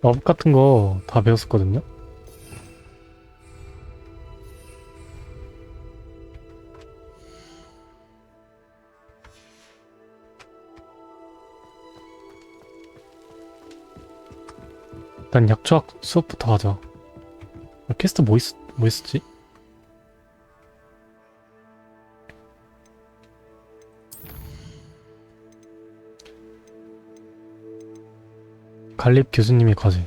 업 같은 거 다 배웠었거든요. 일단 약초학 수업부터 하자. 퀘스트 뭐 있었지? 갈립 교수님의 과제.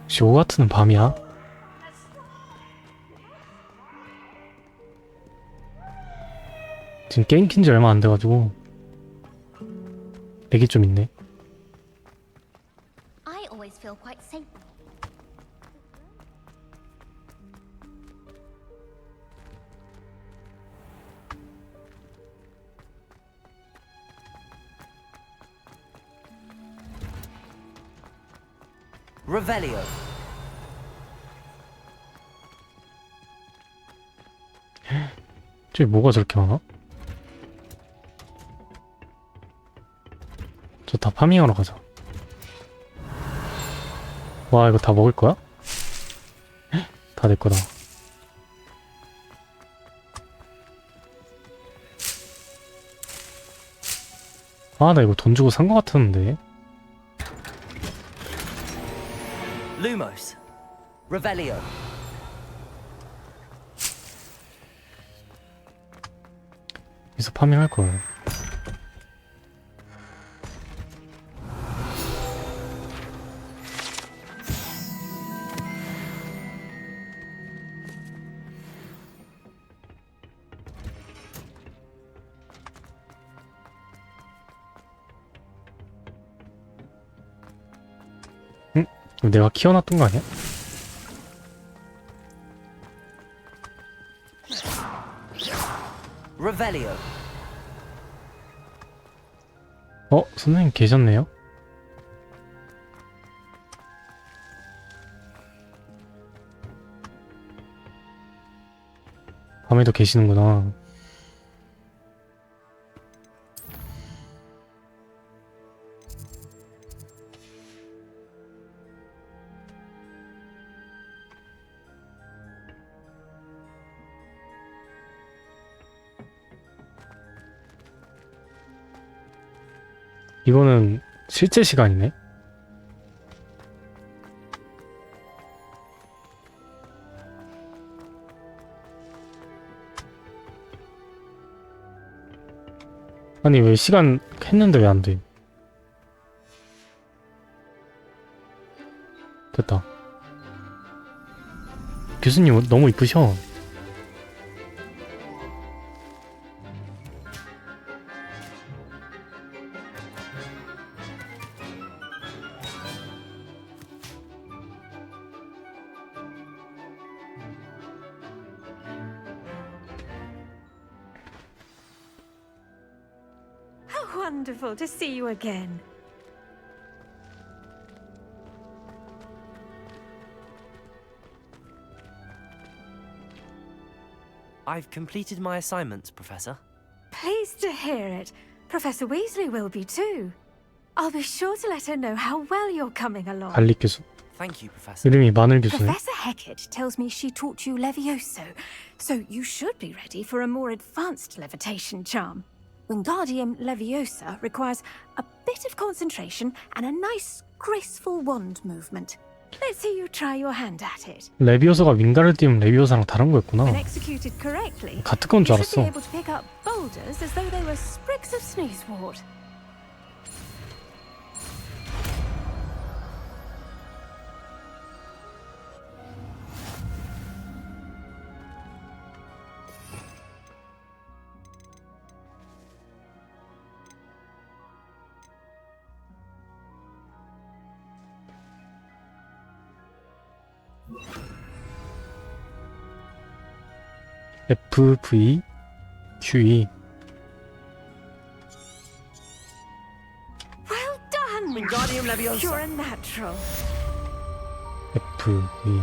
혹시 호그와트는 밤이야? 지금 게임 킨지 얼마 안 돼가지고 렉이 좀 있네. I always feel quite safe. Revelio. 저기 뭐가 저렇게 많아? 저 다 파밍하러 가자. 와, 이거 다 먹을 거야? 다 내 거다. 아, 나 이거 돈 주고 산 거 같았는데. Lumos. Revelio. 여기서 파밍할 거야. 응? 이거 내가 키워놨던 거 아니야? Revelio. 선생님 계셨네요? 밤에도 계시는구나. 이거는 실제 시간이네? 아니 왜 시간 했는데 왜 안 돼? 됐다. 교수님 너무 이쁘셔. How wonderful to see you again. I've completed my assignments, Professor. Pleased to hear it. Professor Weasley will be too. I'll be sure to let her know how well you're coming along. 갈릭 교수. Thank you, Professor. 이름이 마늘 교수네. Professor Hecat tells me she taught you Levioso, so you should be ready for a more advanced levitation charm. Wingardium Leviosa requires a bit of concentration and a nice, graceful wand movement. Let's see you try your hand at it. 레비오사가 윙가르디움 레비오사랑 다른 거였구나. When executed correctly, 같은 건 줄 you should be 알았어. able to pick up boulders as though they were sprigs of sneezewort. F, V, Q, E. Well done! Wingardium You're Leviosa. a natural. F, V.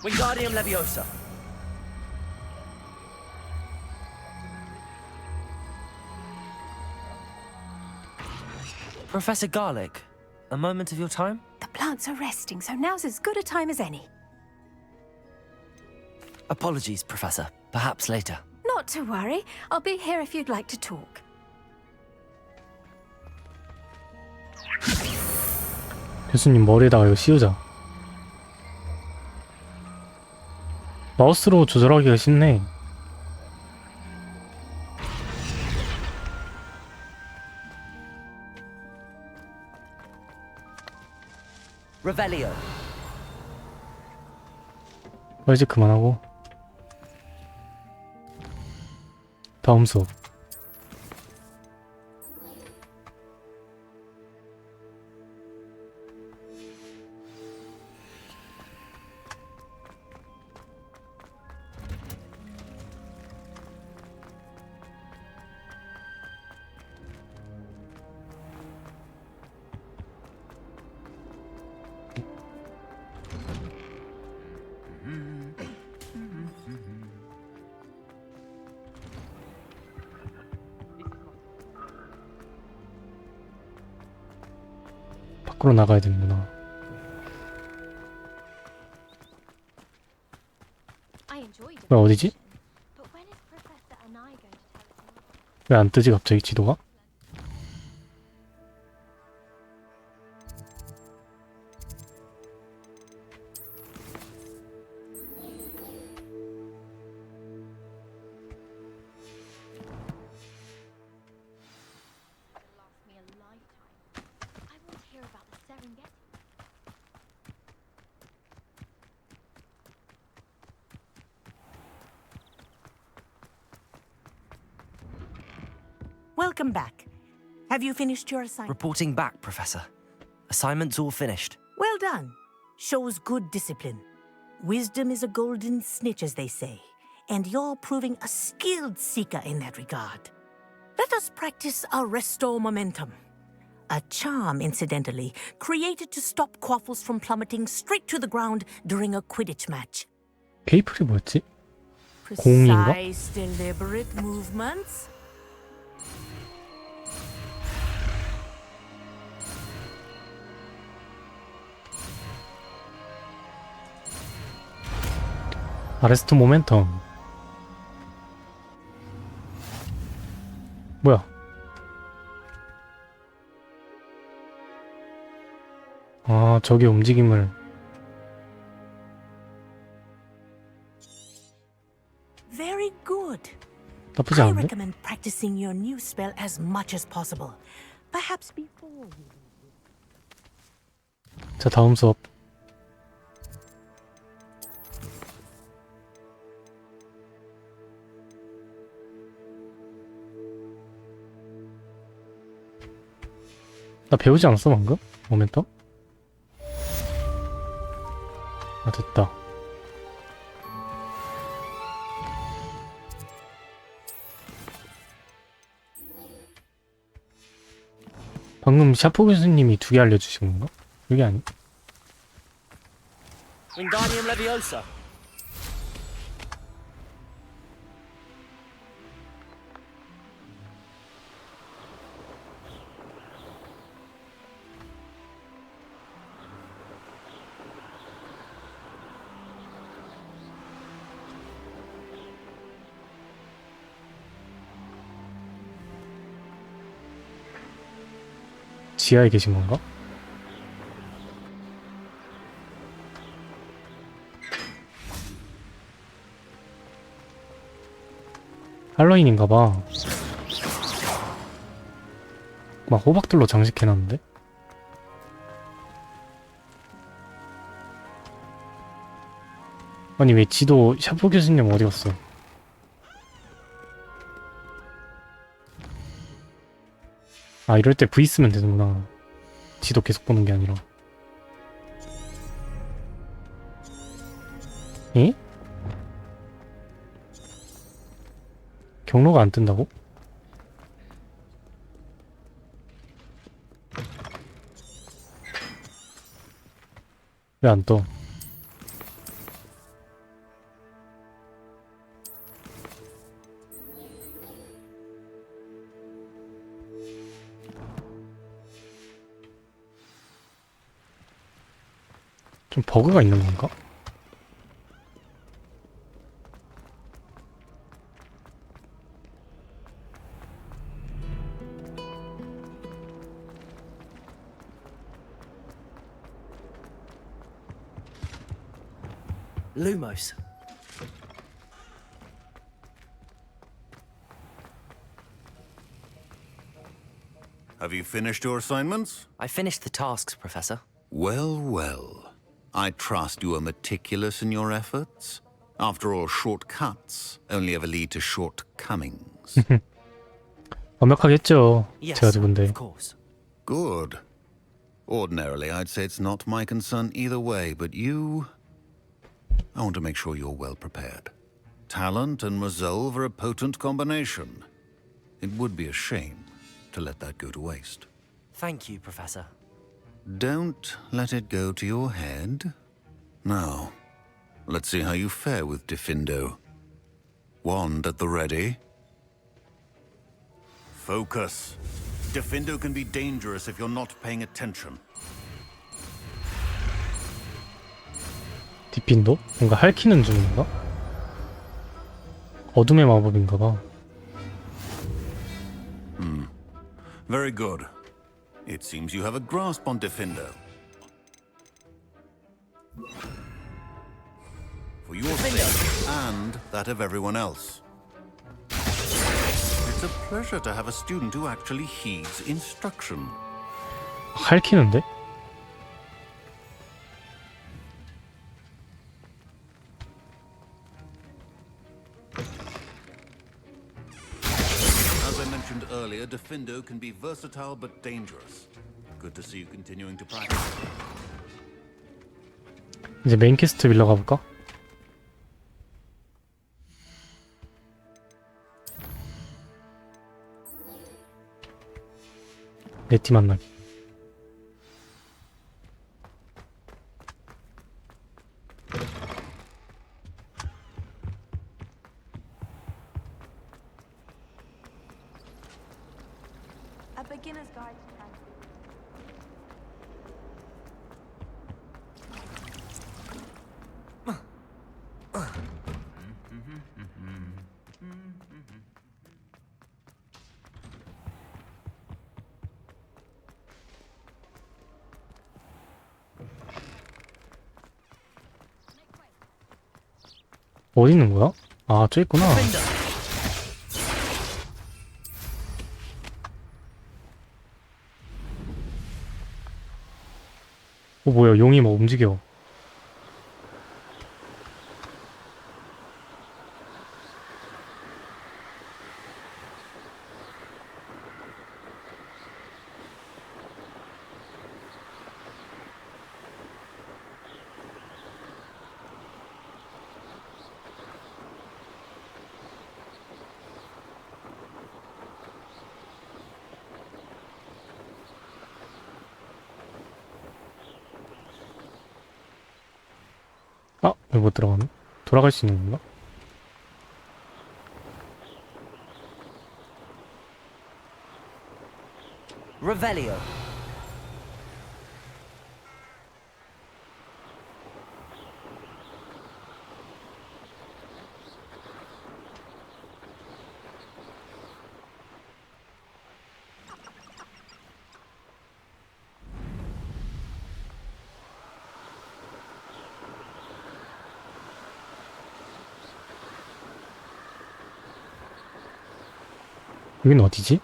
Wingardium Leviosa. Professor Garlic, a moment of your time? The plants are resting, so now's as good a time as any. Apologies, Professor. Perhaps later. Not to worry. I'll be here if you'd like to talk. 교수님 머리에다가 이거 씌우자. 마우스로 조절하기가 쉽네. Revelio. 이제 그만하고 다음 수업. 밖으로 나가야 되는구나. 왜 어디지? 왜 안 뜨지 갑자기 지도가? Welcome back. Have you finished your assignment? Reporting back, Professor. Assignment's all finished. Well done. Shows good discipline. Wisdom is a golden snitch, as they say, and you're proving a skilled seeker in that regard. Let us practice our restore momentum. A charm, incidentally, created to stop quaffles from plummeting straight to the ground during a Quidditch match. 페이플이 뭐였지? 공인가? Precise, deliberate movements. 아레스트 모멘텀. 뭐야? 아, 저기 움직임을. Very good. 나쁘지 I 않은데? recommend practicing your new spell as much as possible. Perhaps before you... 자, 다음 수업. 나 배우지 않았어 방금? 모멘텀? 아, 됐다. 방금 샤프 교수님이 2개 알려주신 건가? 그게 아니? Wingardium Leviosa. 지하에 계신 건가? 할로윈인가봐. 막 호박들로 장식해놨는데? 아니 왜 지도 샤프 교수님 어디 갔어? 아, 이럴 때 V 쓰면 되는구나. 지도 계속 보는 게 아니라. 에? 경로가 안 뜬다고? 왜 안 떠? 좀 버그가 있는 건가? Lumos. Have you finished your assignments? I finished the tasks, Professor. Well, well. I trust you are meticulous in your efforts. After all, shortcuts only ever lead to shortcomings. 완벽하게 했죠. Yes, 제가 누군데. of course. Good. Ordinarily, I'd say it's not my concern either way, but you... I want to make sure you're well prepared. Talent and resolve are a potent combination. It would be a shame to let that go to waste. Thank you, Professor. Don't let it go to your head. Now, let's see how you fare with Diffindo. Wand at the ready. Focus. Diffindo can be dangerous if you're not paying attention. 디핀도? 뭔가 핥히는 중인가? 어둠의 마법인가봐. Very good. It seems you have a grasp on Diffindo. For your sake and that of everyone else. It's a pleasure to have a student who actually heeds instruction. 핥히는데? As I mentioned earlier, Diffindo can be versatile but dangerous. Good to see you continuing to practice. 이제 메인 퀘스트 빌러 가볼까? 네티 만나기. A beginner's guide to 어디 있는 거야? 아, 저 있구나. 뭐야, 용이 막 움직여. 아, 왜 못 들어가네? 돌아갈 수 있는 건가? Revelio. 여긴 어디지?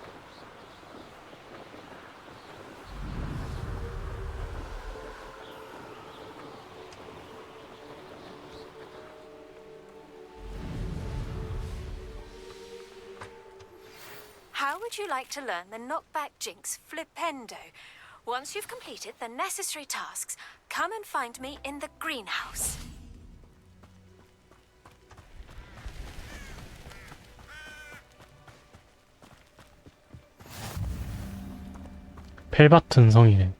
How would you like to learn the knockback jinx flipendo? Once you've completed the necessary tasks, come and find me in the greenhouse. 펠바튼 성이네.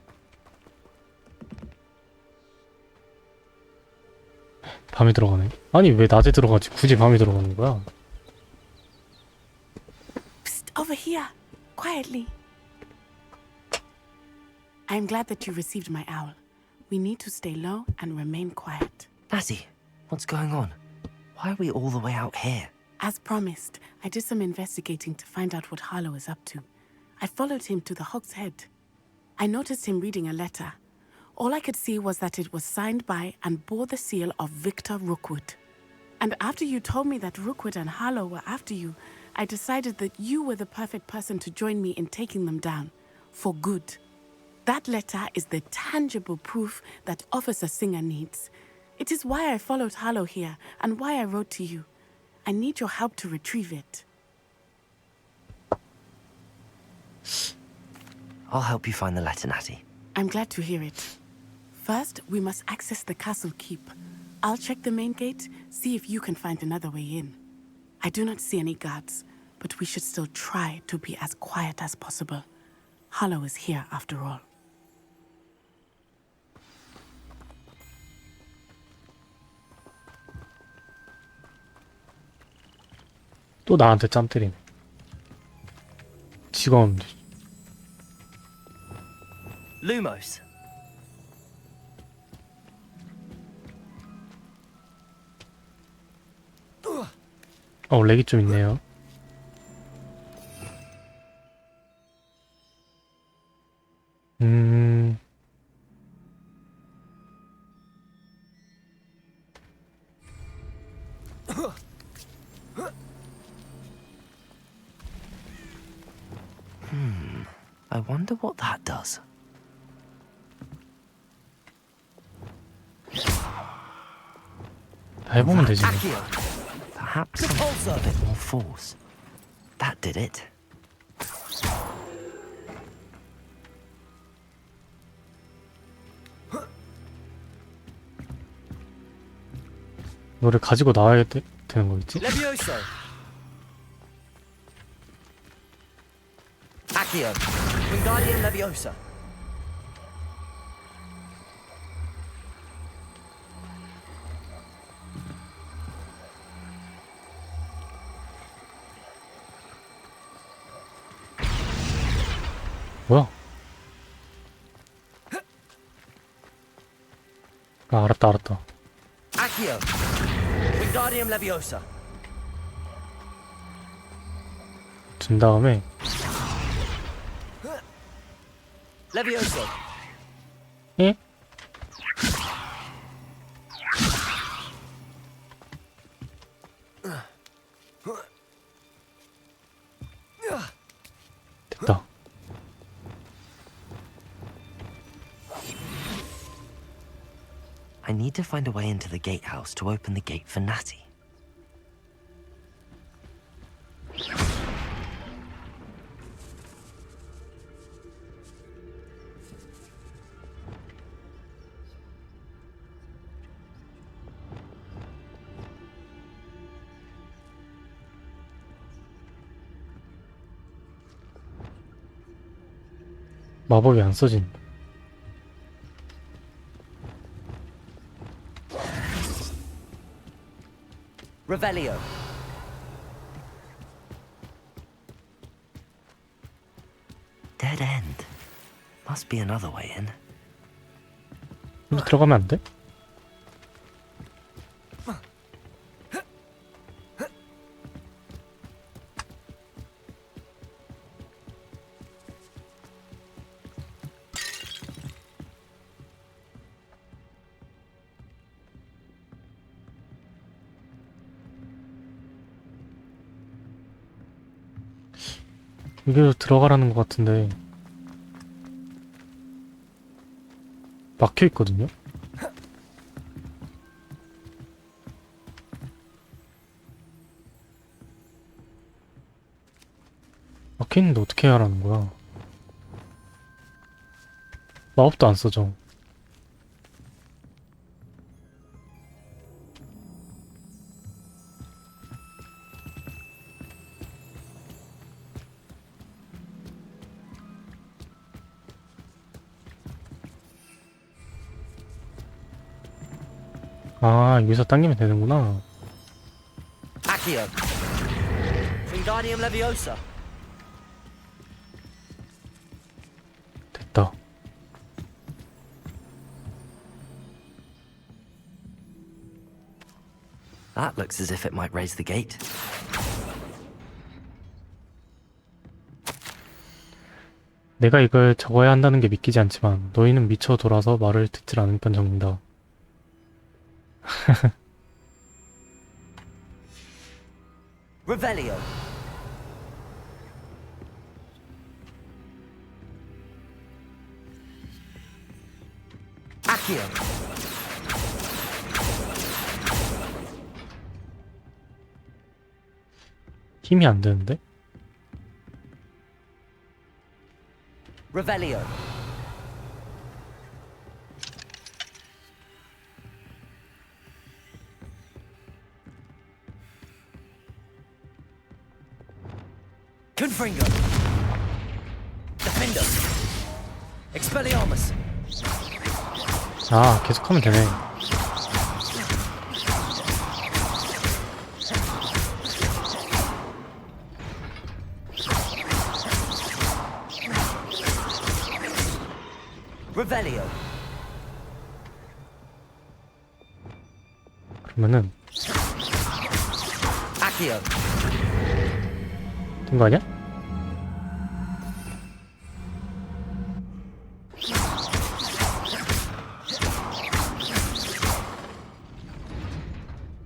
밤에 들어가네. 아니 왜 낮에 들어가지? 굳이 밤에 들어가는 거야? Psst, over here, quietly. I'm glad that you received my owl. We need to stay low and remain quiet. Natty, what's going on? Why are we all the way out here? As promised, I did some investigating to find out what Harlow is up to. I followed him to the Hog's Head. I noticed him reading a letter. All I could see was that it was signed by and bore the seal of Victor Rookwood. And after you told me that Rookwood and Harlow were after you, I decided that you were the perfect person to join me in taking them down. For good. That letter is the tangible proof that Officer Singer needs. It is why I followed Harlow here and why I wrote to you. I need your help to retrieve it. I'll help you find the letter, Natty. I'm glad to hear it. First, we must access the castle keep. I'll check the main gate, see if you can find another way in. I do not see any guards, but we should still try to be as quiet as possible. Harlow is here after all. 또 나한테 짬 때리네. 직원. Lumos. 렉이 좀 있네요. I wonder what that does. 다 해보면 되지. 뭐. Accio. Perhaps a bit more force. That did it. 너를 가지고 나와야 되는 거겠지? Levioso. Accio. Wingardium Leviosa. 뭐야? 아, 알았다. Accio. Wingardium Leviosa. 준 다음에 Levioso. 예? 됐다. I need to find a way into the gatehouse to open the gate for Natty. 마법이 안 써진다. Revelio. Dead end. Must be another way in. 여기 들어가면 안 돼? 여기로 들어가라는 것 같은데 막혀 있거든요. 적혀있는데 어떻게 해야 하라는 거야? 마법도 안 써져. 아, 여기서 당기면 되는구나. Accio. Wingardium Leviosa. 됐다. That looks as if it might raise the gate. 내가 이걸 적어야 한다는 게 믿기지 않지만 너희는 미쳐 돌아서 말을 듣질 않을 뻔 적는다. Revelio. Accio. 힘이 안 되는데? Revelio. Confringo. Defender. Expelliarmus. 아, 계속하면 되네. Revelio. 그러면은 Accio. 된 거 아니야?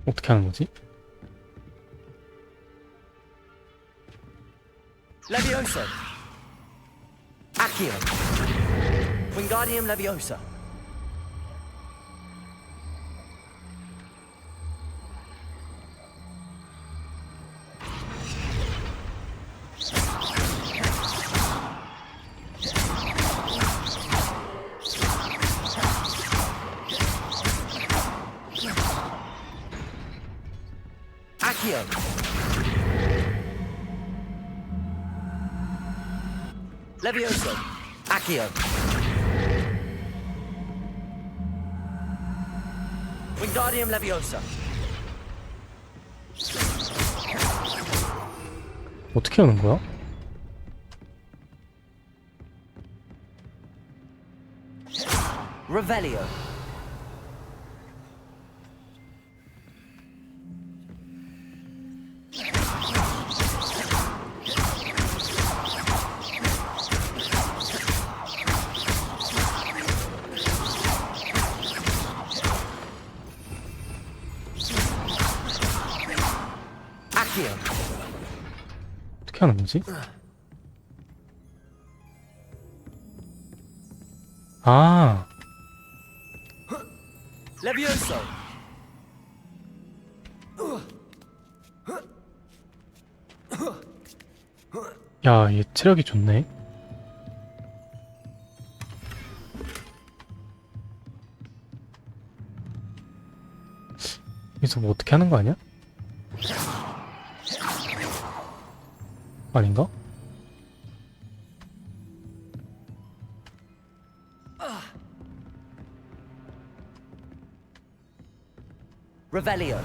어떻게 하는 거지? Levioso. Accio. Wingardium Leviosa. Accio. Levioso. Accio. Wingardium Leviosa. 어떻게 하는 거야? Revelio. Accio. 어떻게 하는 거지? 아, Levioso. 야, 얘 체력이 좋네. 여기서 뭐 어떻게 하는 거 아니야? 아닌가? Revelio.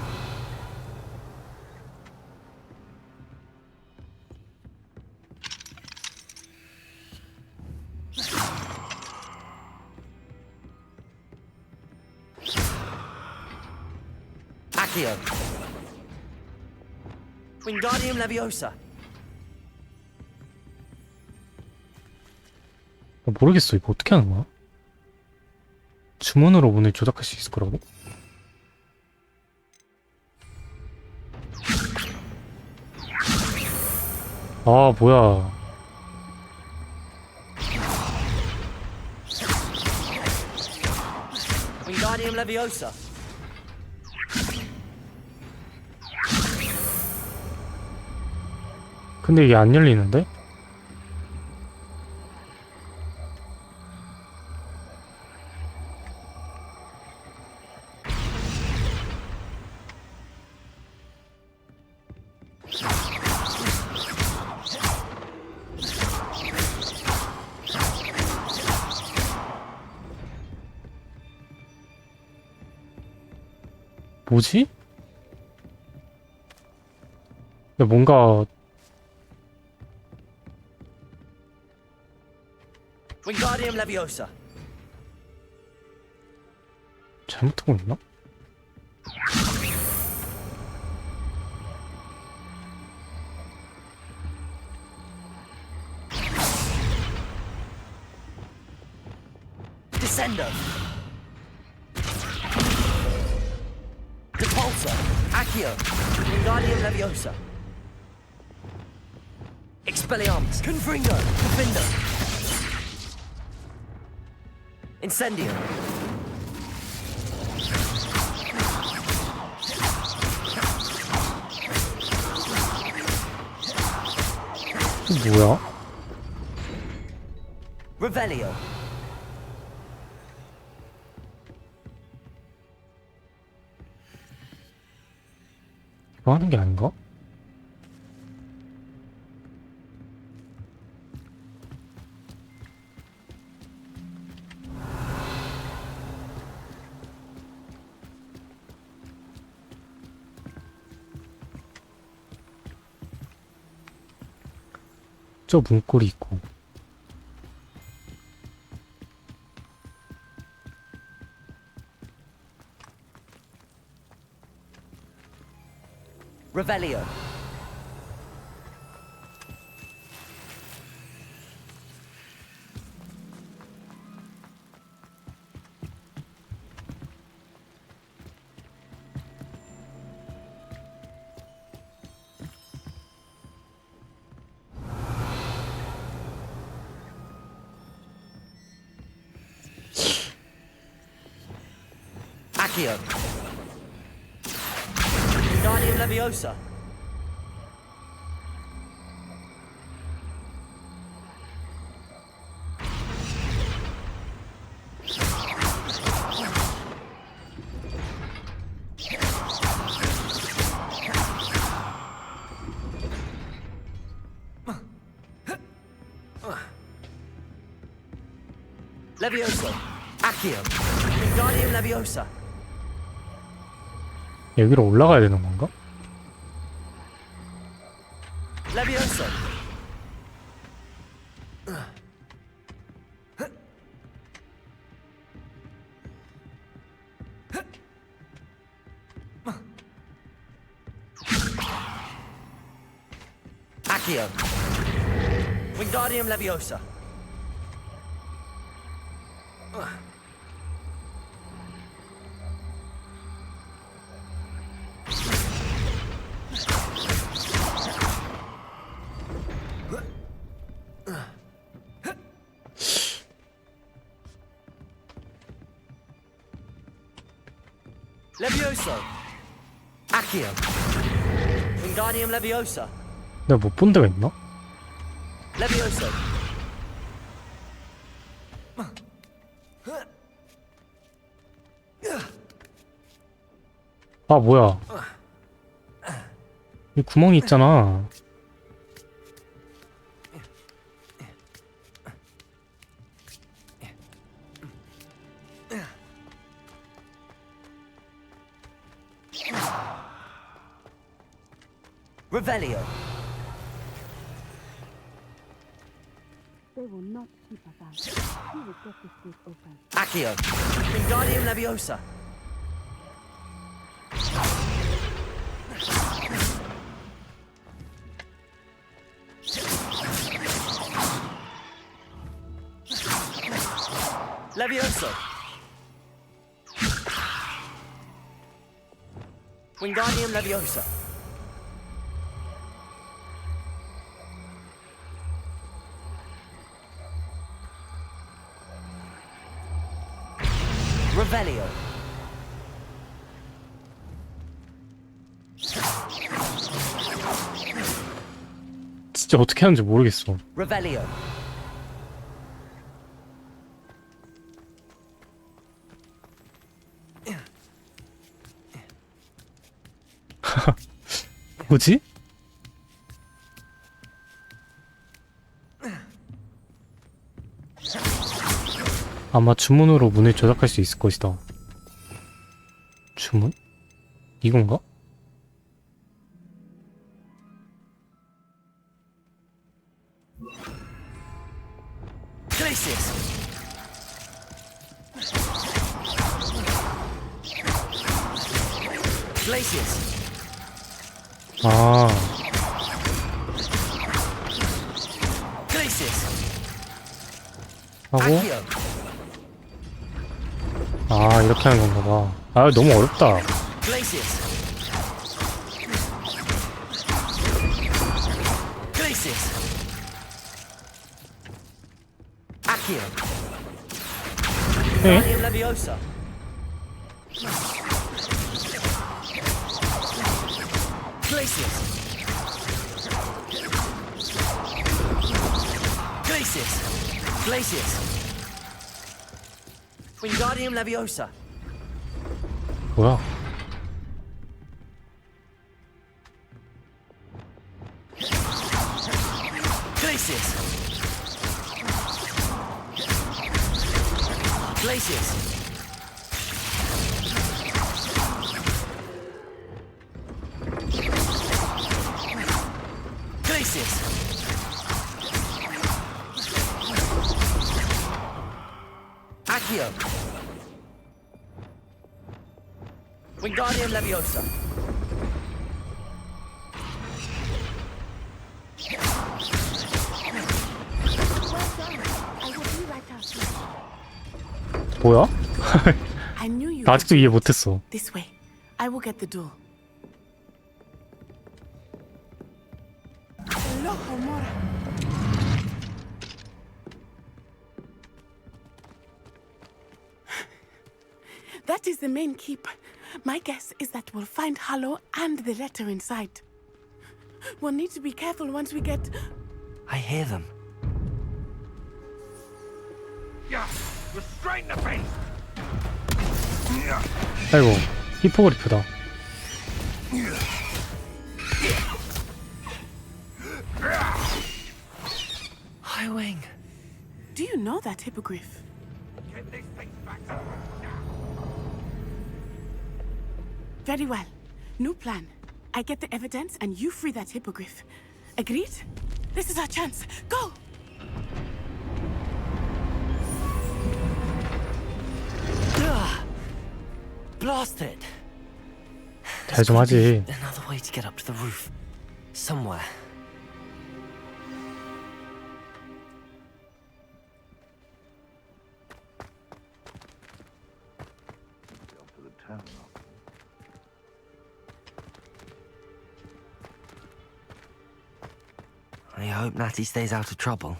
Accio. Wingardium Leviosa. 모르겠어. 이거 어떻게 하는 거야? 주문으로 문을 조작할 수 있을 거라고? 아, 뭐야. Wingardium Leviosa. 근데 이게 안 열리는데? 뭐지? 야, 뭔가 Wingardium Leviosa. 잘못하고 있나? Descendo. Depulsor. Accio. Wingardium Leviosa. Expelliarmus. Confringo. Confindo. Incendio. 이게 뭐야? Revelio. 이거 하는 게 아닌가? 저 문고리 있고. Revelio. Accio. Wingardium Leviosa. Leviosa. Accio. Wingardium Leviosa. 여기로 올라가야 되는 건가? Leviosa. Accio. Wingardium Leviosa. Levioso. Accio. Wingardium Leviosa. 내가 못 본 데가 있나? Levioso. 아, 뭐야. 여기 구멍이 있잖아. Revelio. They will not keep us out. We will get this gate open. Accio. Wingardium Leviosa. Levioso. Wingardium Leviosa. Revelio. 진짜 어떻게 하는지 모르겠어. Revelio. 뭐지? 아마 주문으로 문을 조작할 수 있을 것이다. 주문? 이건가? Glacius! Glacius! 아, Glacius! 하고 Accio! 아 이렇게 하는 건가 봐. 아 너무 어렵다. Glacius! Glacius! Accio! 네? Wingardium Leviosa! Glacius! Glacius! Glacius! Wingardium Leviosa! 뭐야? Glacius! Glacius! Glacius! Accio! Wingardium Leviosa! 뭐야? I knew you. 나 아직도 이해 못했어. This way. I will get the door. Loco mora. That is the main keep. My guess is that we'll find Hallow and the letter inside. We'll need to be careful once we get... I hear them. 아이고 히포그리프다. Highwing. Do you know that hippogriff? Very well. New plan. I get the evidence and you free that hippogriff. Agreed? This is our chance. Go! Blast it. 잘 좀 하지. Another way to get up to the roof. Somewhere. I hope Natty stays out of trouble.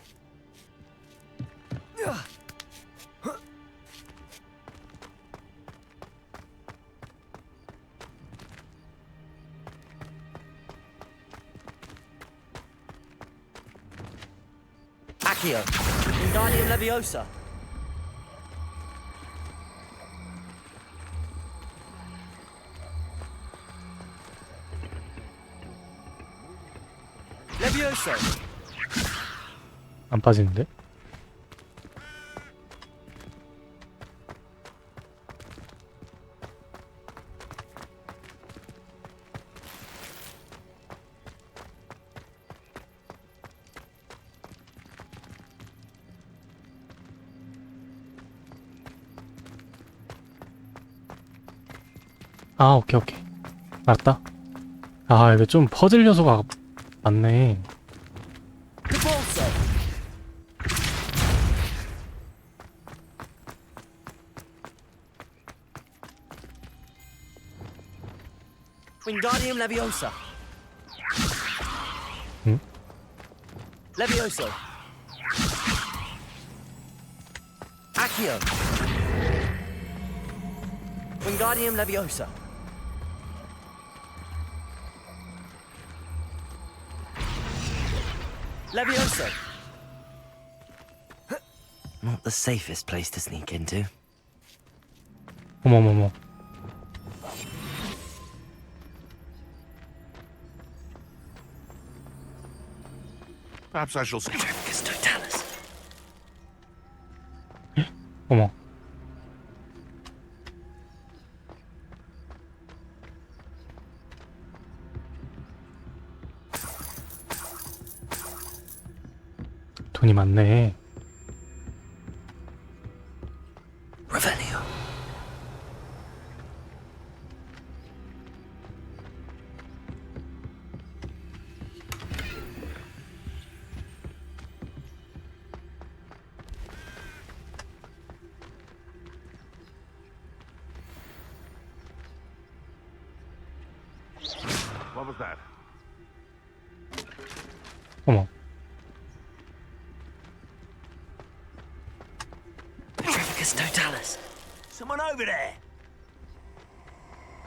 Accio. Wingardium Leviosa. Leviosa. 안 빠지는데? 아 오케이 오케이 알았다. 아 이거 좀 퍼즐 요소가 많네. Repulso. Wingardium Leviosa. 응? Levioso. Accio. Wingardium Leviosa. Levioso. Not the safest place to sneak into. 어머머머. Perhaps I shall... It's Totalis. 어머. 돈이 많네. Revelio. What was that? 어머. Petrificus totalis. Someone over there.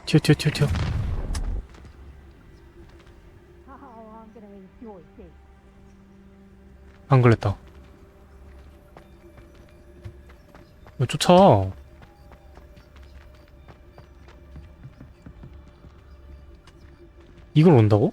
튀어. 안 걸렸다. 왜 쫓아? 이걸 온다고?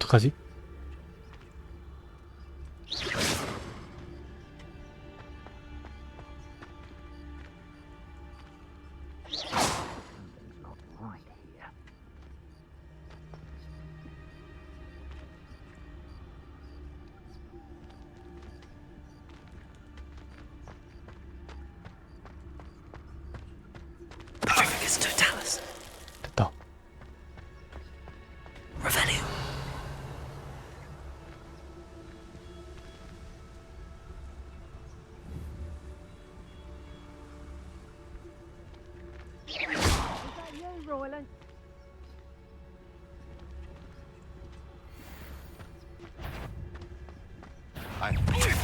어떡하지? Petrificus totalis. 됐다. Revelio.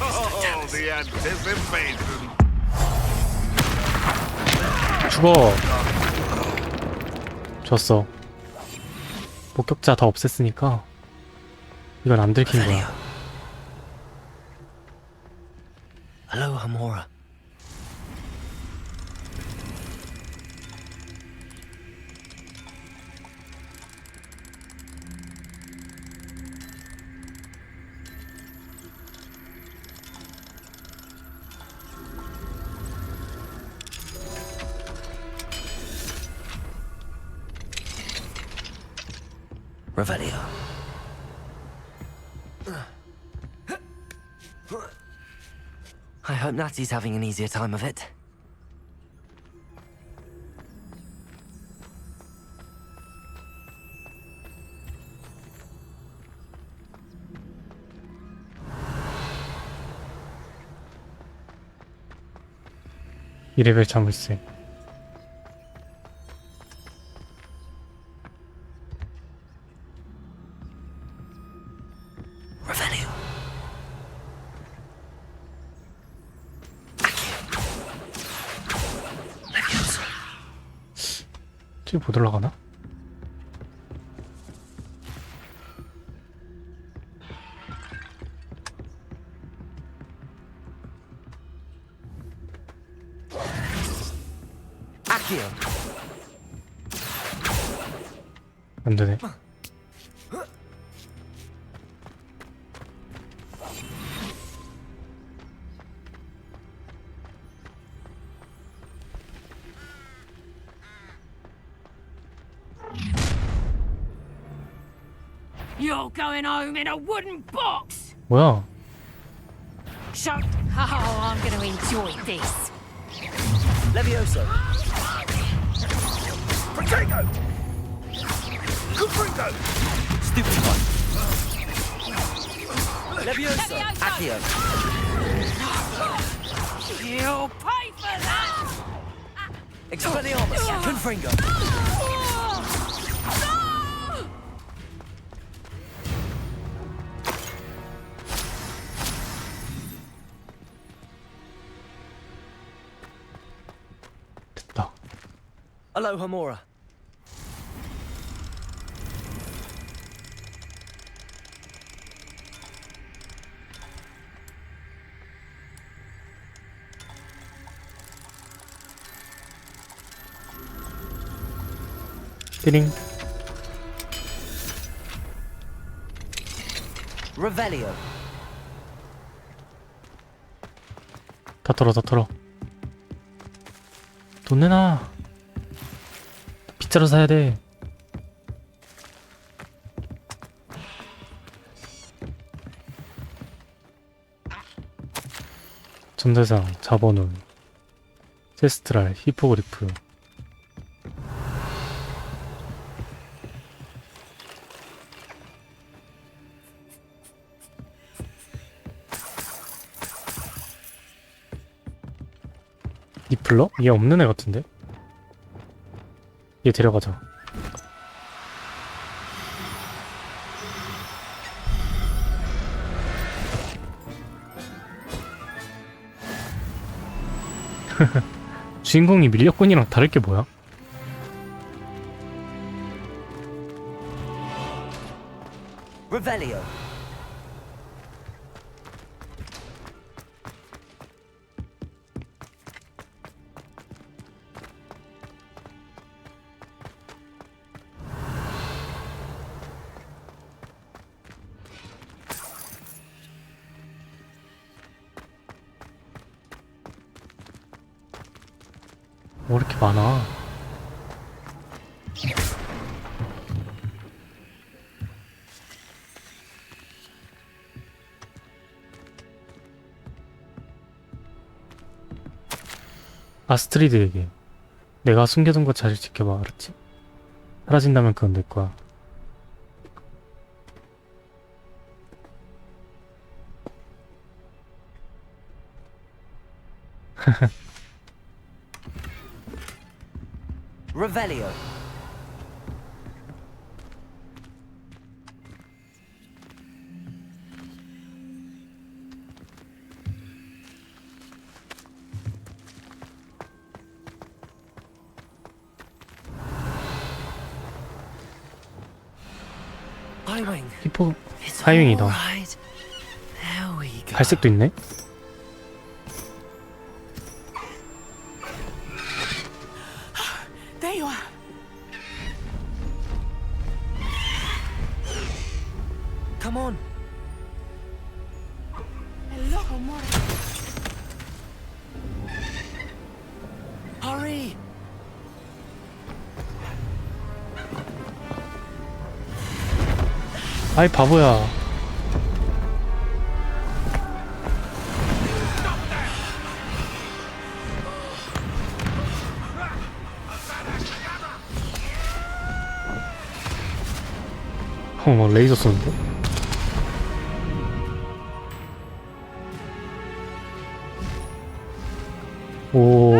Oh, the anticipation. 죽어. 졌어. 목격자 다 없앴으니까 이건 안 들킨 Revelio. 거야. Hello, Hamora. Revelio. I hope Natty's having an easier time of it. 이 레벨 자물쇠. Revelio. Leviosa. 저기 못 올라가나? Accio. 안 되네. You're going home in a wooden box! 뭐야? Shut. Oh, I'm going to enjoy this. Leviosa. Protego! Confringo! Stupid one. Leviosa. Leviosa. Accio. You'll pay for that! Expelliarmus. Confringo. 됐다. Hello, Hamora. 띠링. Revelio. 다 털어, 다 털어. 돈 내놔. 빗자루 사야 돼. 전대상, 자버눈, 세스트랄, 히포그리프. 니플러? 얘 없는 애 같은데? 얘 데려가자. 주인공이 밀렵꾼이랑 다를 게 뭐야? Revelio. 뭐 이렇게 많아? 아스트리드에게 내가 숨겨둔 거 잘 지켜봐, 알았지? 사라진다면 그건 내 거야. Revelio. Highwing. 히포 It's 하이윙이다. all right. There we go. 갈색도 있네? There you are. Come on. Hello, amore. Hurry. 아이 바보야. 어머 레이저 쏘는데? 오.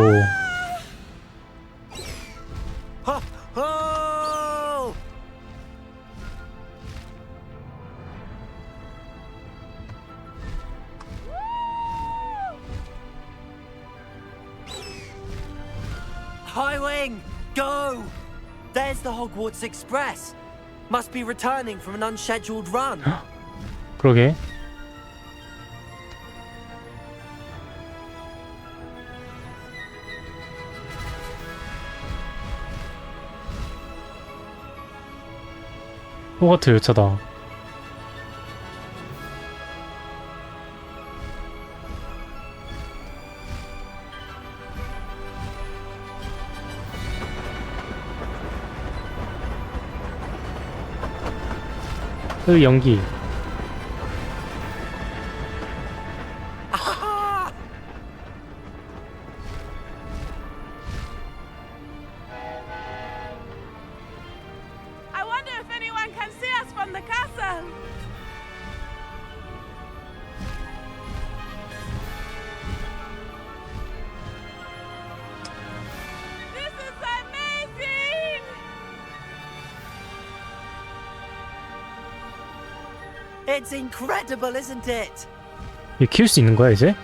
Ho, ho! Highwing, go! There's the Hogwarts Express. Must be returning from an unscheduled run. 그러게. 호그와트 열차다. 연기. I wonder if anyone can see us from the castle. This is amazing! It's incredible, isn't it? 얘 키울 수 있는 거야 이제?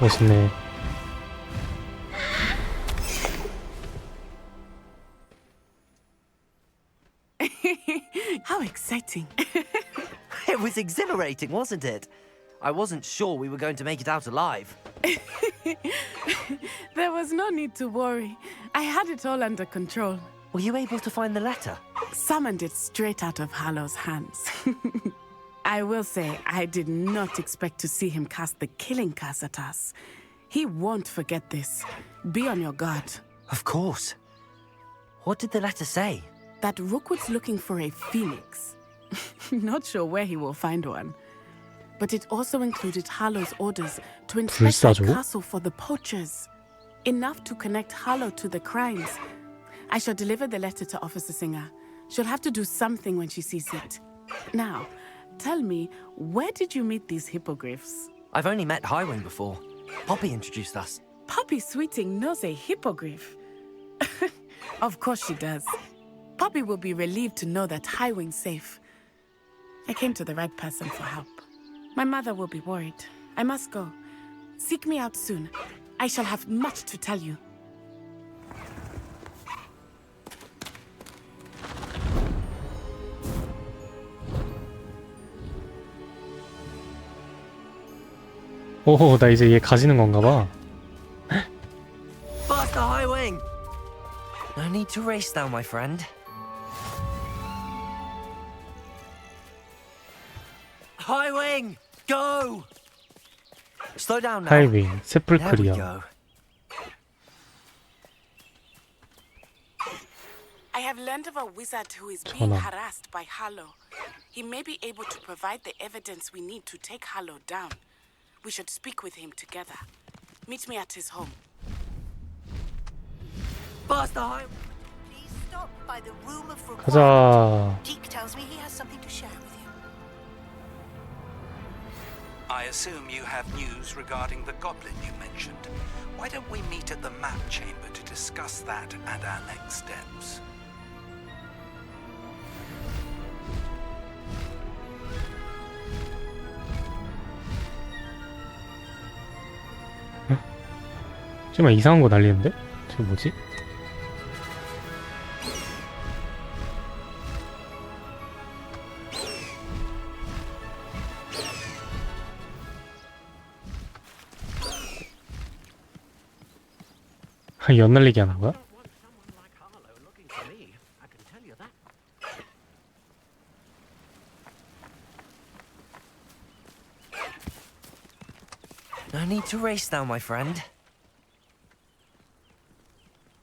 멋있네. How exciting. It was exhilarating, wasn't it? I wasn't sure we were going to make it out alive. There was no need to worry. I had it all under control. Were you able to find the letter? Summoned it straight out of Hallow's hands. I will say, I did not expect to see him cast the killing curse at us. He won't forget this. Be on your guard. Of course. What did the letter say? That Rookwood's looking for a phoenix. Not sure where he will find one. But it also included Harlow's orders to inspect the 불사조? castle for the poachers. Enough to connect Harlow to the crimes. I shall deliver the letter to Officer Singer. She'll have to do something when she sees it. Now, tell me, where did you meet these hippogriffs? I've only met Highwing before. Poppy introduced us. Poppy Sweeting knows a hippogriff. Of course she does. Poppy will be relieved to know that Highwing's safe. I came to the right person for help. My mother will be worried. I must go. Seek me out soon. I shall have much to tell you. 오호, 나 이제 얘 가지는 건가 봐. Faster, Highwing! No need to race now, my friend. Highwing! Go! Slow down now. 하이윙, There we 세플크리아. go. I have learned of a wizard who is being 전화. harassed by Harlow. He may be able to provide the evidence we need to take Harlow down. We should speak with him together. Meet me at his home. Faster, Highwing! Please stop by the room of requirement. 가자. Deke tells me he has something to share with you. I assume you have news regarding the goblin you mentioned. Why don't we meet at the map chamber to discuss that and our next steps? 정말 이상한 거 날리는데? 저게 뭐지? 연 날리기 하는 거야? No need to race now, my friend.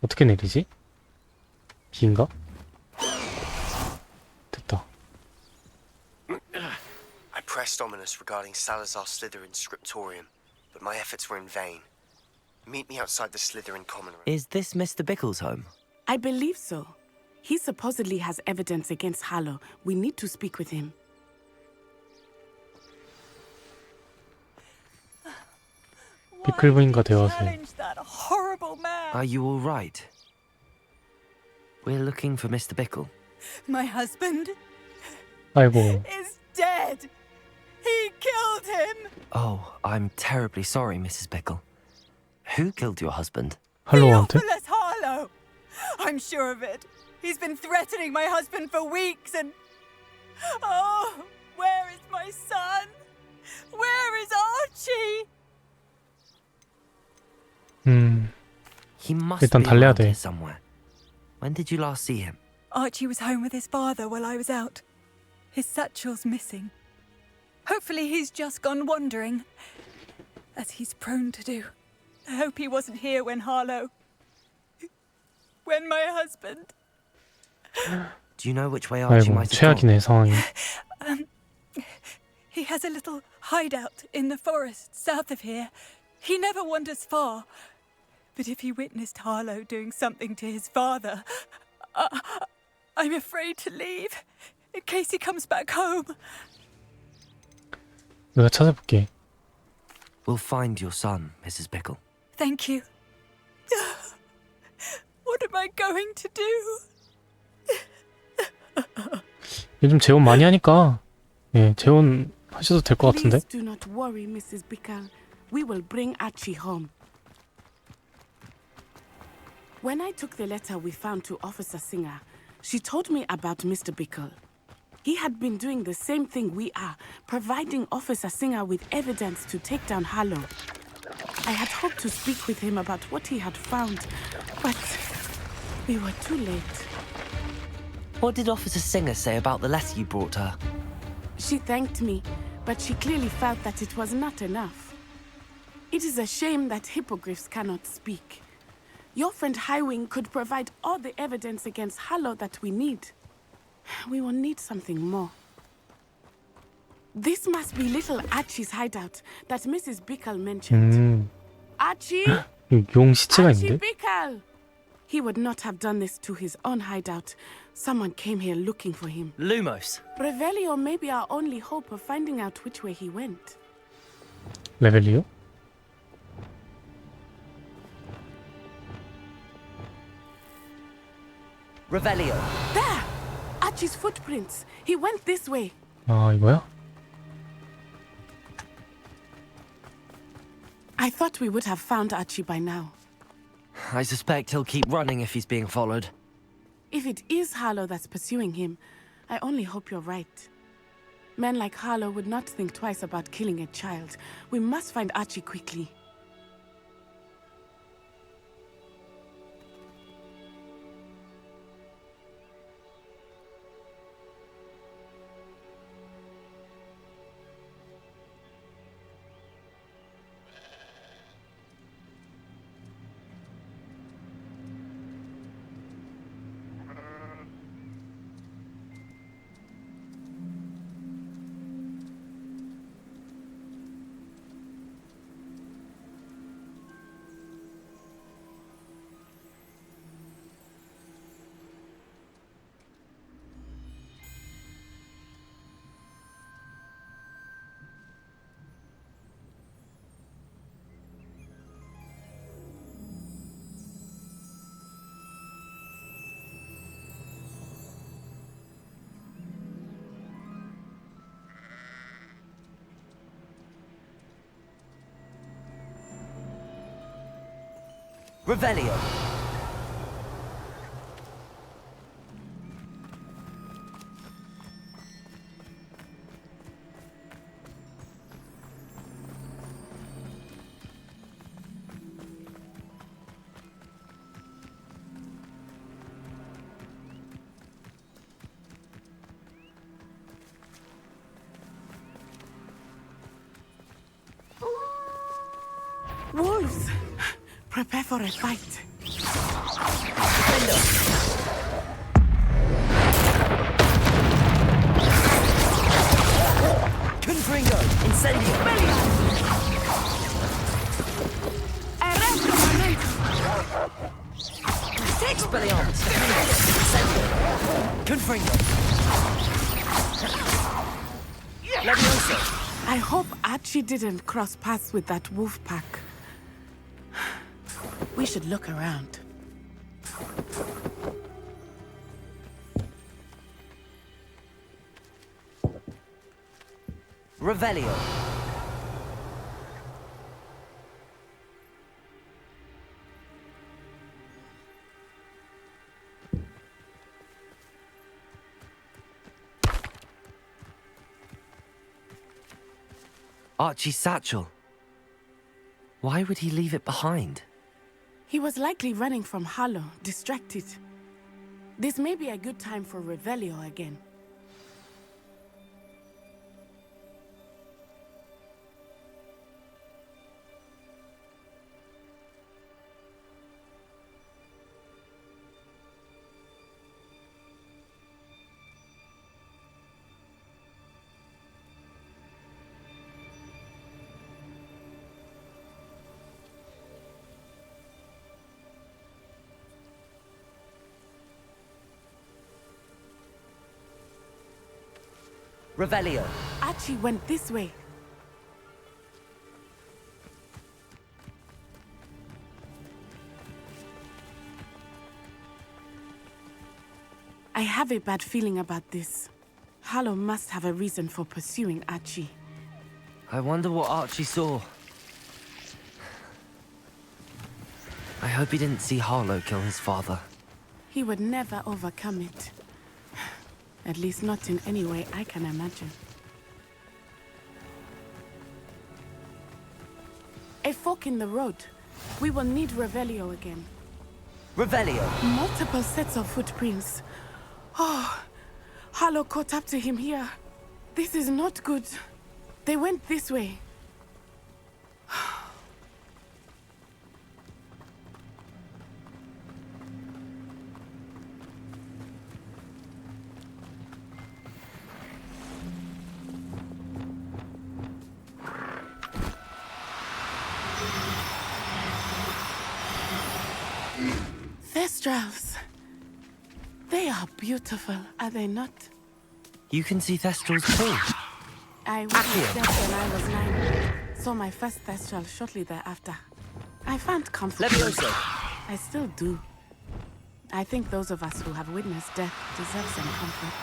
어떻게 내리지? B인가? 됐다. I pressed Ominous regarding Salazar Slytherin's scriptorium, but my efforts were in vain. Meet me outside the Slytherin common room. Is this Mr. Bickle's home? I believe so. He supposedly has evidence against Harlow. We need to speak with him. 비클 부인과 대화하세요. That horrible man. Are you all right? We're looking for Mr. Bickle. My husband 아이고, is dead. He killed him. Oh, I'm terribly sorry, Mrs. Bickle. Who killed your husband? 할로우한테? Theophilus Harlow. I'm sure of it. He's been threatening my husband for weeks and... Oh, where is my son? Where is Archie? He must 일단 be 달래야 around 돼. here somewhere. When did you last see him? Archie was home with his father while I was out. His satchel's missing. Hopefully he's just gone wandering, as he's prone to do. I hope he wasn't here when Harlow... when my husband... Do you know which way Archie 아이고, might have gone? 최악이네 상황이. He has a little hideout in the forest south of here. He never wanders far. But if he witnessed Harlow doing something to his father, I'm afraid to leave in case he comes back home. 내가 찾아볼게. We'll find your son, Mrs. Bickle. Thank you. What am I going to do? 요즘 재혼 많이 하니까 예, 재혼 하셔도 될 것 같은데? Please do not worry, Mrs. Bickle. we will bring Archie home. When I took the letter we found to Officer Singer, she told me about Mr. Bickle. He had been doing the same thing we are, providing Officer Singer with evidence to take down Harlow. I had hoped to speak with him about what he had found, but we were too late. What did Officer Singer say about the letter you brought her? She thanked me, but she clearly felt that it was not enough. It is a shame that hippogriffs cannot speak. Your friend Highwing could provide all the evidence against Harlow that we need. We will need something more. This must be little Archie's hideout that Mrs. Bickle mentioned. Archie? 용 시체가 Archie 있는데? Bickle! He would not have done this to his own hideout. Someone came here looking for him. Lumos. Revelio may be our only hope of finding out which way he went. 레벨이요? Revelio. There! Archie's footprints. He went this way. 아, 이거야? I thought we would have found Archie by now. I suspect he'll keep running if he's being followed. If it is Harlow that's pursuing him, I only hope you're right. Men like Harlow would not think twice about killing a child. We must find Archie quickly. Revelio. Wolves! Prepare for a fight. Confringo. Incendio. Expelliarmus. Incendio. Confringo. Levioso. I hope Archie didn't cross paths with that wolf pack. We should look around. Revelio. Archie's satchel. Why would he leave it behind? He was likely running from Harlow, distracted. This may be a good time for Revelio again. Revelio. Archie went this way. I have a bad feeling about this. Harlow must have a reason for pursuing Archie. I wonder what Archie saw. I hope he didn't see Harlow kill his father. He would never overcome it. At least not in any way I can imagine. A fork in the road. We will need Revelio again. Revelio! Multiple sets of footprints. Oh, Harlow caught up to him here. This is not good. They went this way. Thestrals. They are beautiful, are they not? You can see Thestrals too. I witnessed that when I was 9. Saw my first Thestral shortly thereafter. I found comfort. Levioso! I still do. I think those of us who have witnessed death deserve some comfort.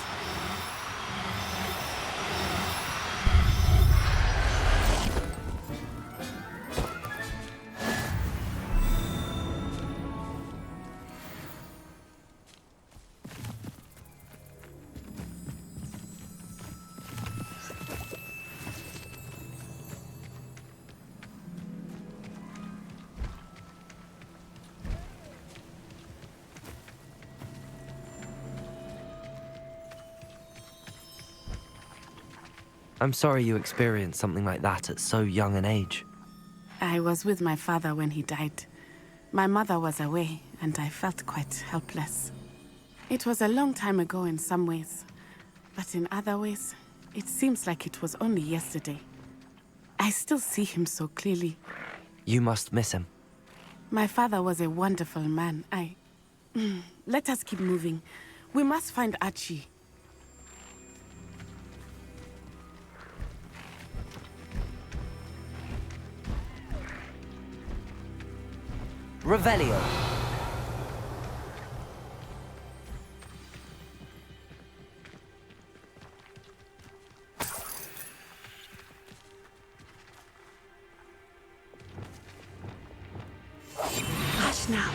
I'm sorry you experienced something like that at so young an age. I was with my father when he died. My mother was away, and I felt quite helpless. It was a long time ago in some ways, but in other ways, it seems like it was only yesterday. I still see him so clearly. You must miss him. My father was a wonderful man. Let us keep moving. We must find Archie. Revelio! Hush now.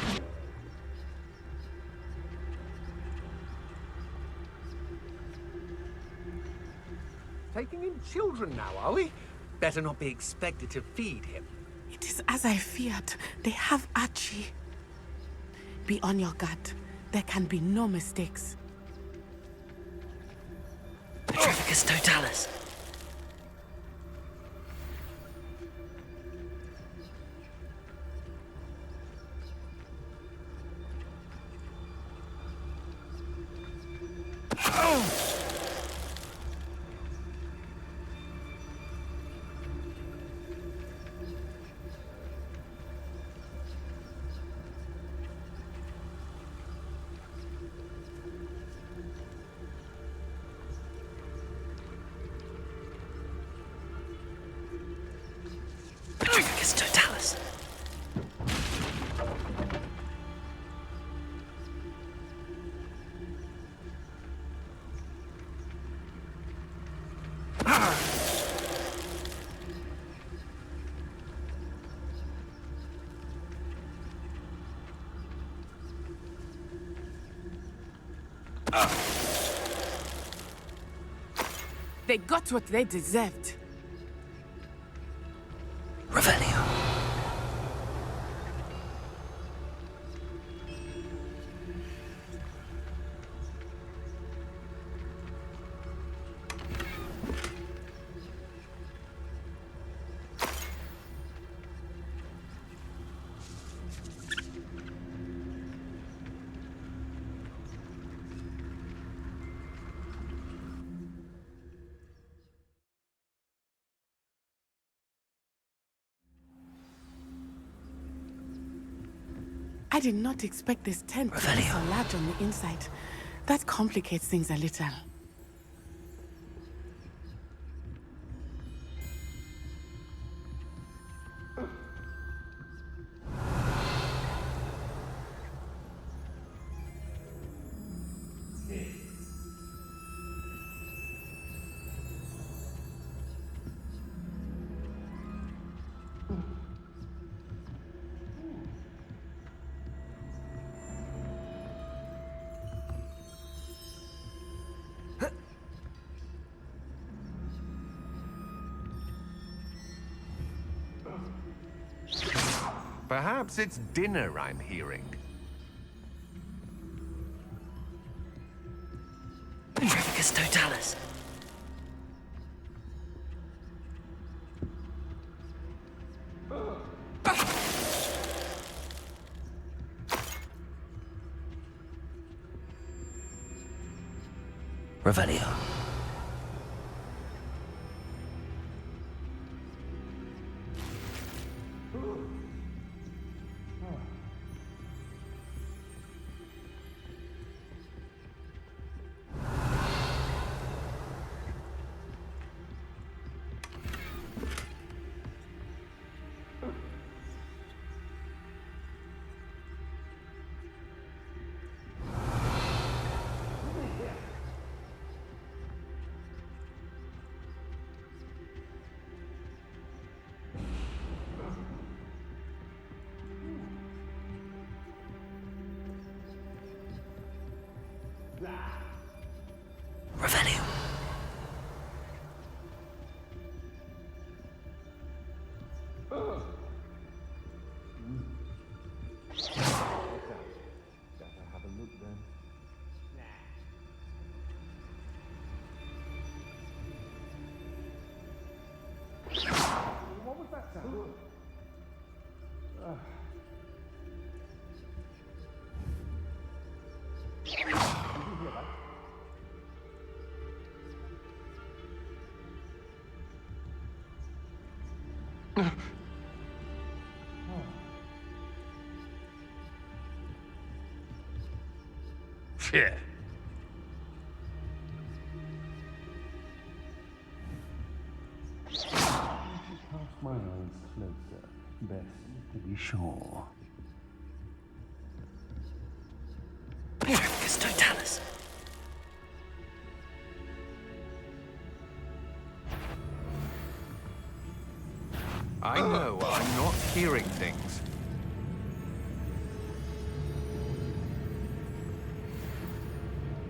Taking in children now, are we? Better not be expected to feed him. It is as I feared. They have Archie. Be on your guard. There can be no mistakes. Petrificus totalis! Petrificus totalis! They got what they deserved. Revelio! I did not expect this tent to be so Revelio. large on the inside. That complicates things a little. Perhaps it's dinner I'm hearing. Trevicus Totalis. Revelio. Revelio. Yeah. My eyes closer. Best to be sure. Trevicus Totalis. I know I'm not hearing things.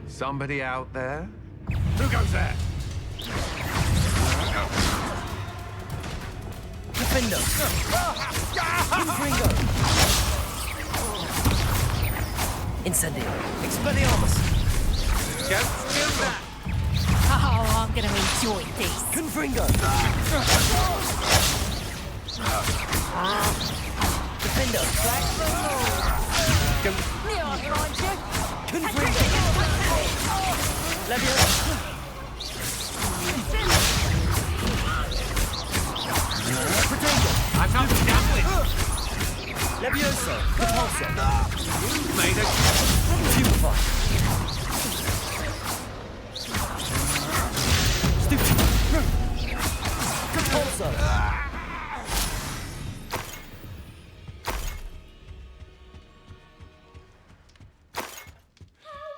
Somebody out there? Who goes there? Defendo. Confringo. Incendio. Expelliarmus. Just kill that! Oh, I'm gonna enjoy this. Confringo. Defendo. Confringo. Leviosa. I'm not done with! Leviosa. Repulsor. Made it! Purify. Stupid. Repulsor.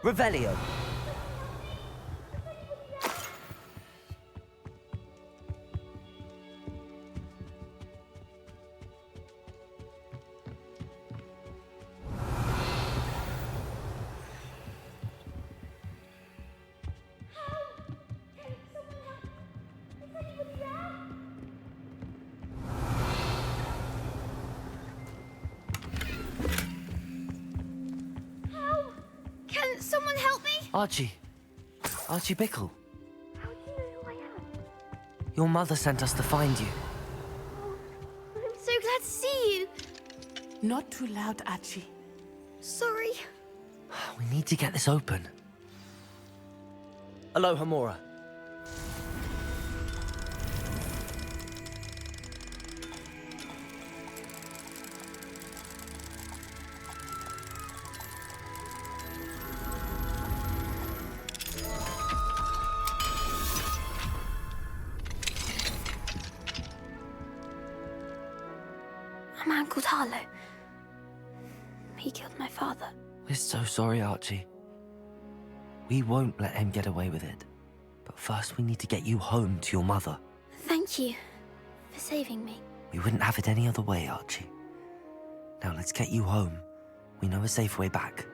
Revelio. Can someone help me? Archie Bickle. How do you know who I am? Your mother sent us to find you. I'm so glad to see you. Not too loud, Archie. Sorry. We need to get this open. Aloha, Mora. A man called Harlow. He killed my father. We're so sorry, Archie. We won't let him get away with it. But first we need to get you home to your mother. Thank you for saving me. We wouldn't have it any other way, Archie. Now let's get you home. We know a safe way back.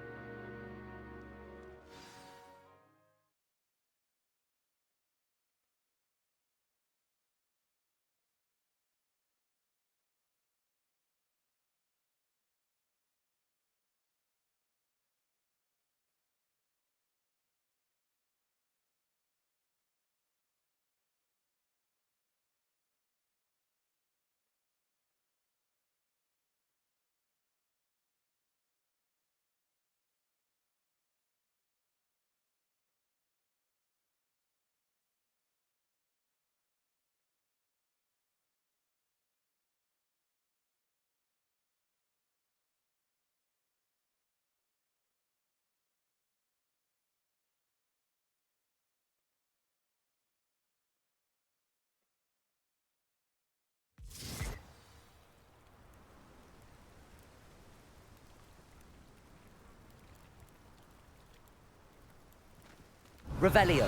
Revelio.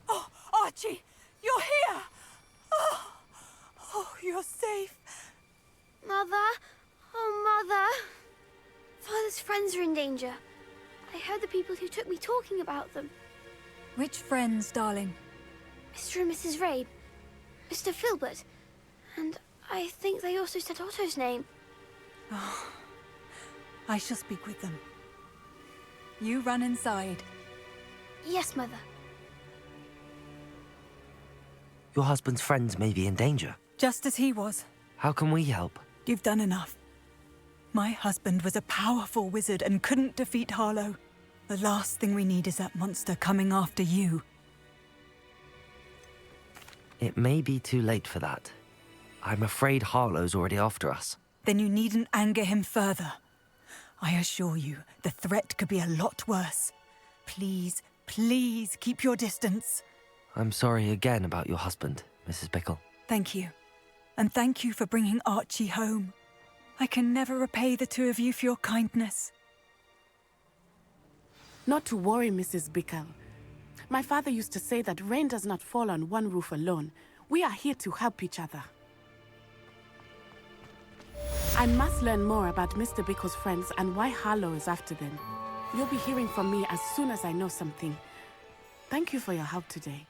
Oh, Archie, you're here! Oh, you're safe. Mother? Oh, Mother. Father's friends are in danger. I heard the people who took me talking about them. Which friends, darling? Mr. and Mrs. Rabe, Mr. Filbert, and I think they also said Otto's name. Oh, I shall speak with them. You run inside. Yes, Mother. Your husband's friends may be in danger. Just as he was. How can we help? You've done enough. My husband was a powerful wizard and couldn't defeat Harlow. The last thing we need is that monster coming after you. It may be too late for that. I'm afraid Harlow's already after us. Then you needn't anger him further. I assure you, the threat could be a lot worse. Please, please keep your distance. I'm sorry again about your husband, Mrs. Bickle. Thank you. And thank you for bringing Archie home. I can never repay the two of you for your kindness. Not to worry, Mrs. Bickle. My father used to say that rain does not fall on one roof alone. We are here to help each other. I must learn more about Mr. Bickle's friends and why Harlow is after them. You'll be hearing from me as soon as I know something. Thank you for your help today.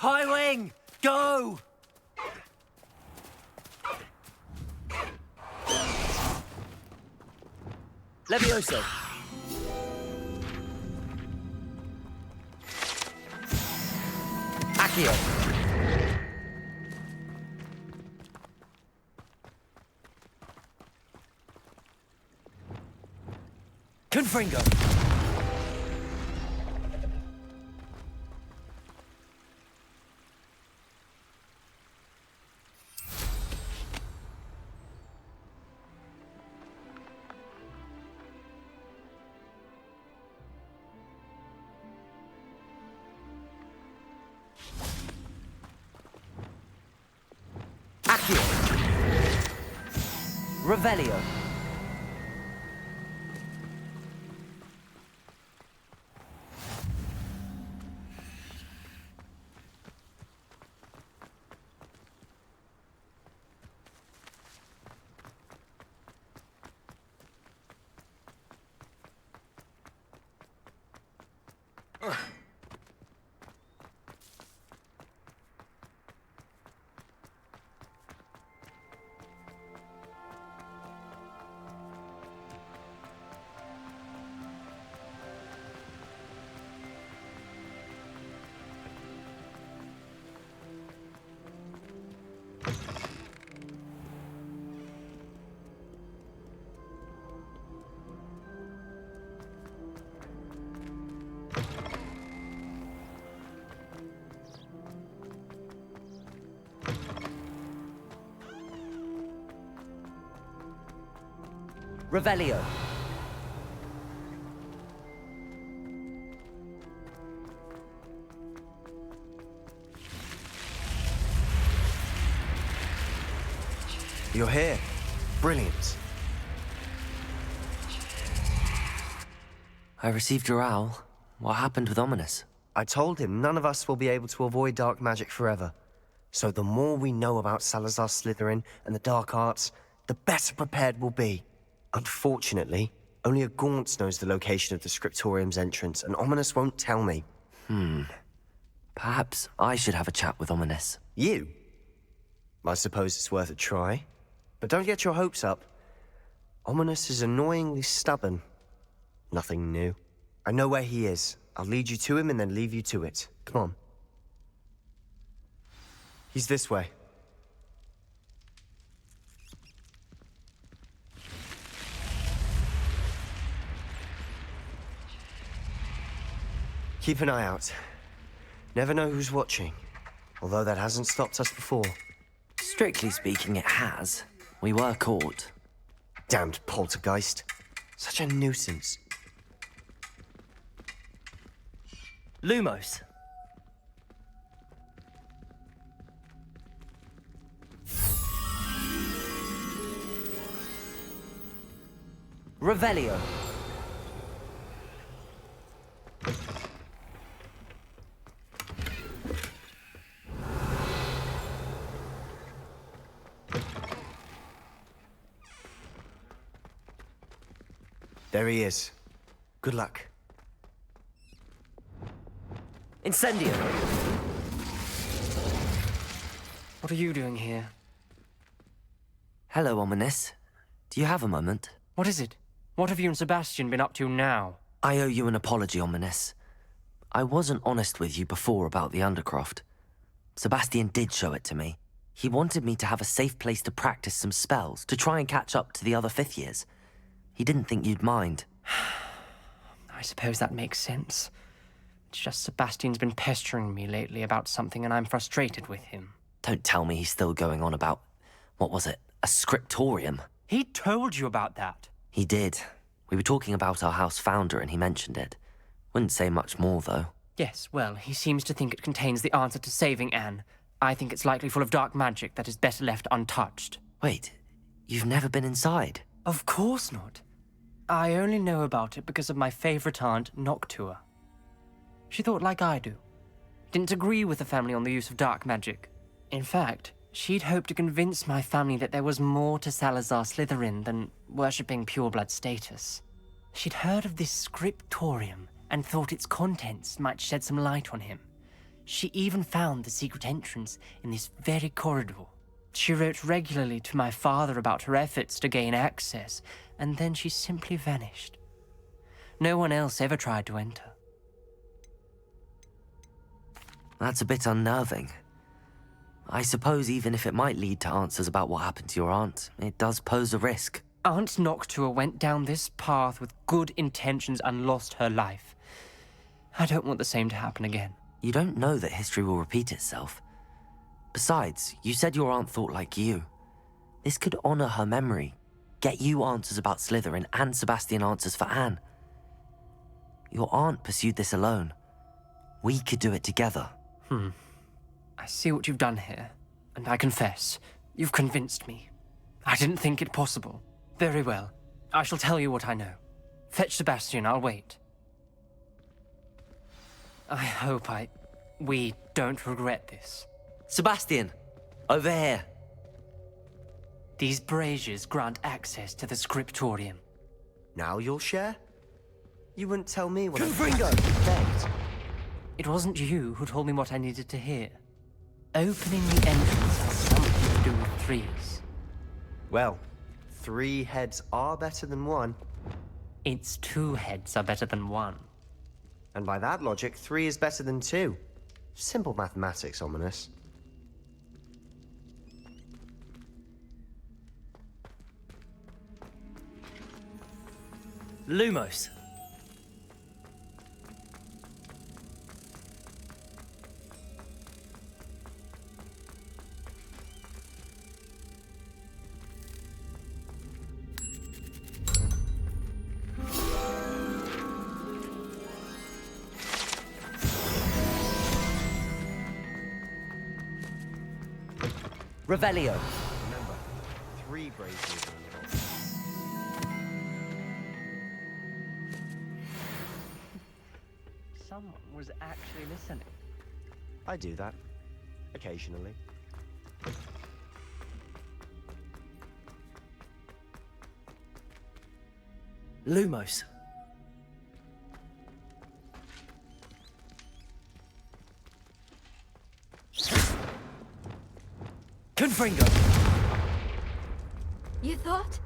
High Wing! Go! Levioso! Accio! Confringo! Accio! Revelio! Revelio. You're here. Brilliant. I received your owl. What happened with Ominous? I told him none of us will be able to avoid dark magic forever. So the more we know about Salazar Slytherin and the dark arts, the better prepared we'll be. Unfortunately, only a Gaunt knows the location of the Scriptorium's entrance, and Ominous won't tell me. Perhaps I should have a chat with Ominous. You? I suppose it's worth a try. But don't get your hopes up. Ominous is annoyingly stubborn. Nothing new. I know where he is. I'll lead you to him and then leave you to it. Come on. He's this way. Keep an eye out. Never know who's watching. Although that hasn't stopped us before. Strictly speaking, it has. We were caught. Damned poltergeist. Such a nuisance. Lumos. Revelio. There he is. Good luck. Incendio. What are you doing here? Hello, Ominous. Do you have a moment? What is it? What have you and Sebastian been up to now? I owe you an apology, Ominous. I wasn't honest with you before about the Undercroft. Sebastian did show it to me. He wanted me to have a safe place to practice some spells, to try and catch up to the other fifth years. He didn't think you'd mind. I suppose that makes sense. It's just Sebastian's been pestering me lately about something and I'm frustrated with him. Don't tell me he's still going on about, what was it, a scriptorium? He told you about that. He did. We were talking about our house founder and he mentioned it. Wouldn't say much more, though. Yes, well, he seems to think it contains the answer to saving Anne. I think it's likely full of dark magic that is better left untouched. Wait, you've never been inside? Of course not. I only know about it because of my favorite aunt, Noctua. She thought like I do. Didn't agree with the family on the use of dark magic. In fact, she'd hoped to convince my family that there was more to Salazar Slytherin than worshipping pureblood status. She'd heard of this scriptorium and thought its contents might shed some light on him. She even found the secret entrance in this very corridor. She wrote regularly to my father about her efforts to gain access, and then she simply vanished. No one else ever tried to enter. That's a bit unnerving. I suppose even if it might lead to answers about what happened to your aunt, it does pose a risk. Aunt Noctua went down this path with good intentions and lost her life. I don't want the same to happen again. You don't know that history will repeat itself. Besides, you said your aunt thought like you. This could honor her memory, get you answers about Slytherin and Sebastian answers for Anne. Your aunt pursued this alone. We could do it together. I see what you've done here, and I confess, you've convinced me. I didn't think it possible. Very well. I shall tell you what I know. Fetch Sebastian, I'll wait. I hope we don't regret this. Sebastian, over here. These braziers grant access to the scriptorium. Now you'll share? You wouldn't tell me when Confringo! It wasn't you who told me what I needed to hear. Opening the entrance has something to do with threes. Well, 3 heads are better than 1. Its 2 heads are better than 1. And by that logic, 3 is better than 2. Simple mathematics, Ominous. Lumos. Revelio. Remember, 3 braziers are involved. Someone was actually listening. I do that. Occasionally. Lumos. Confringo. You thought?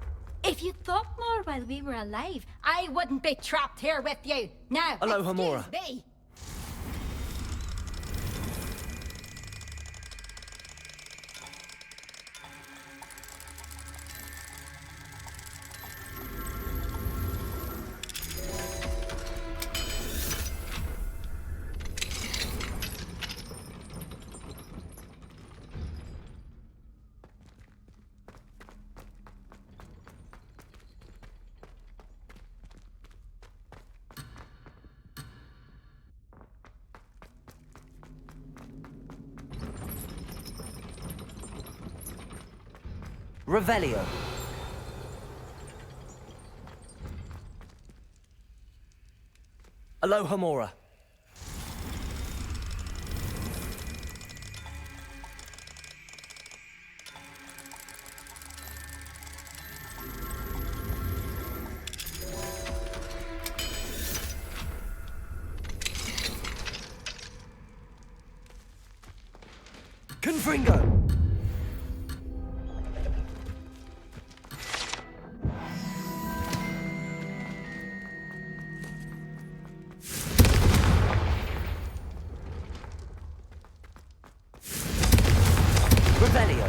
If you thought more while we were alive, I wouldn't be trapped here with you. Now, Aloha, Mora. excuse me. Revelio. Aloha Mora. Confringo. Revelio.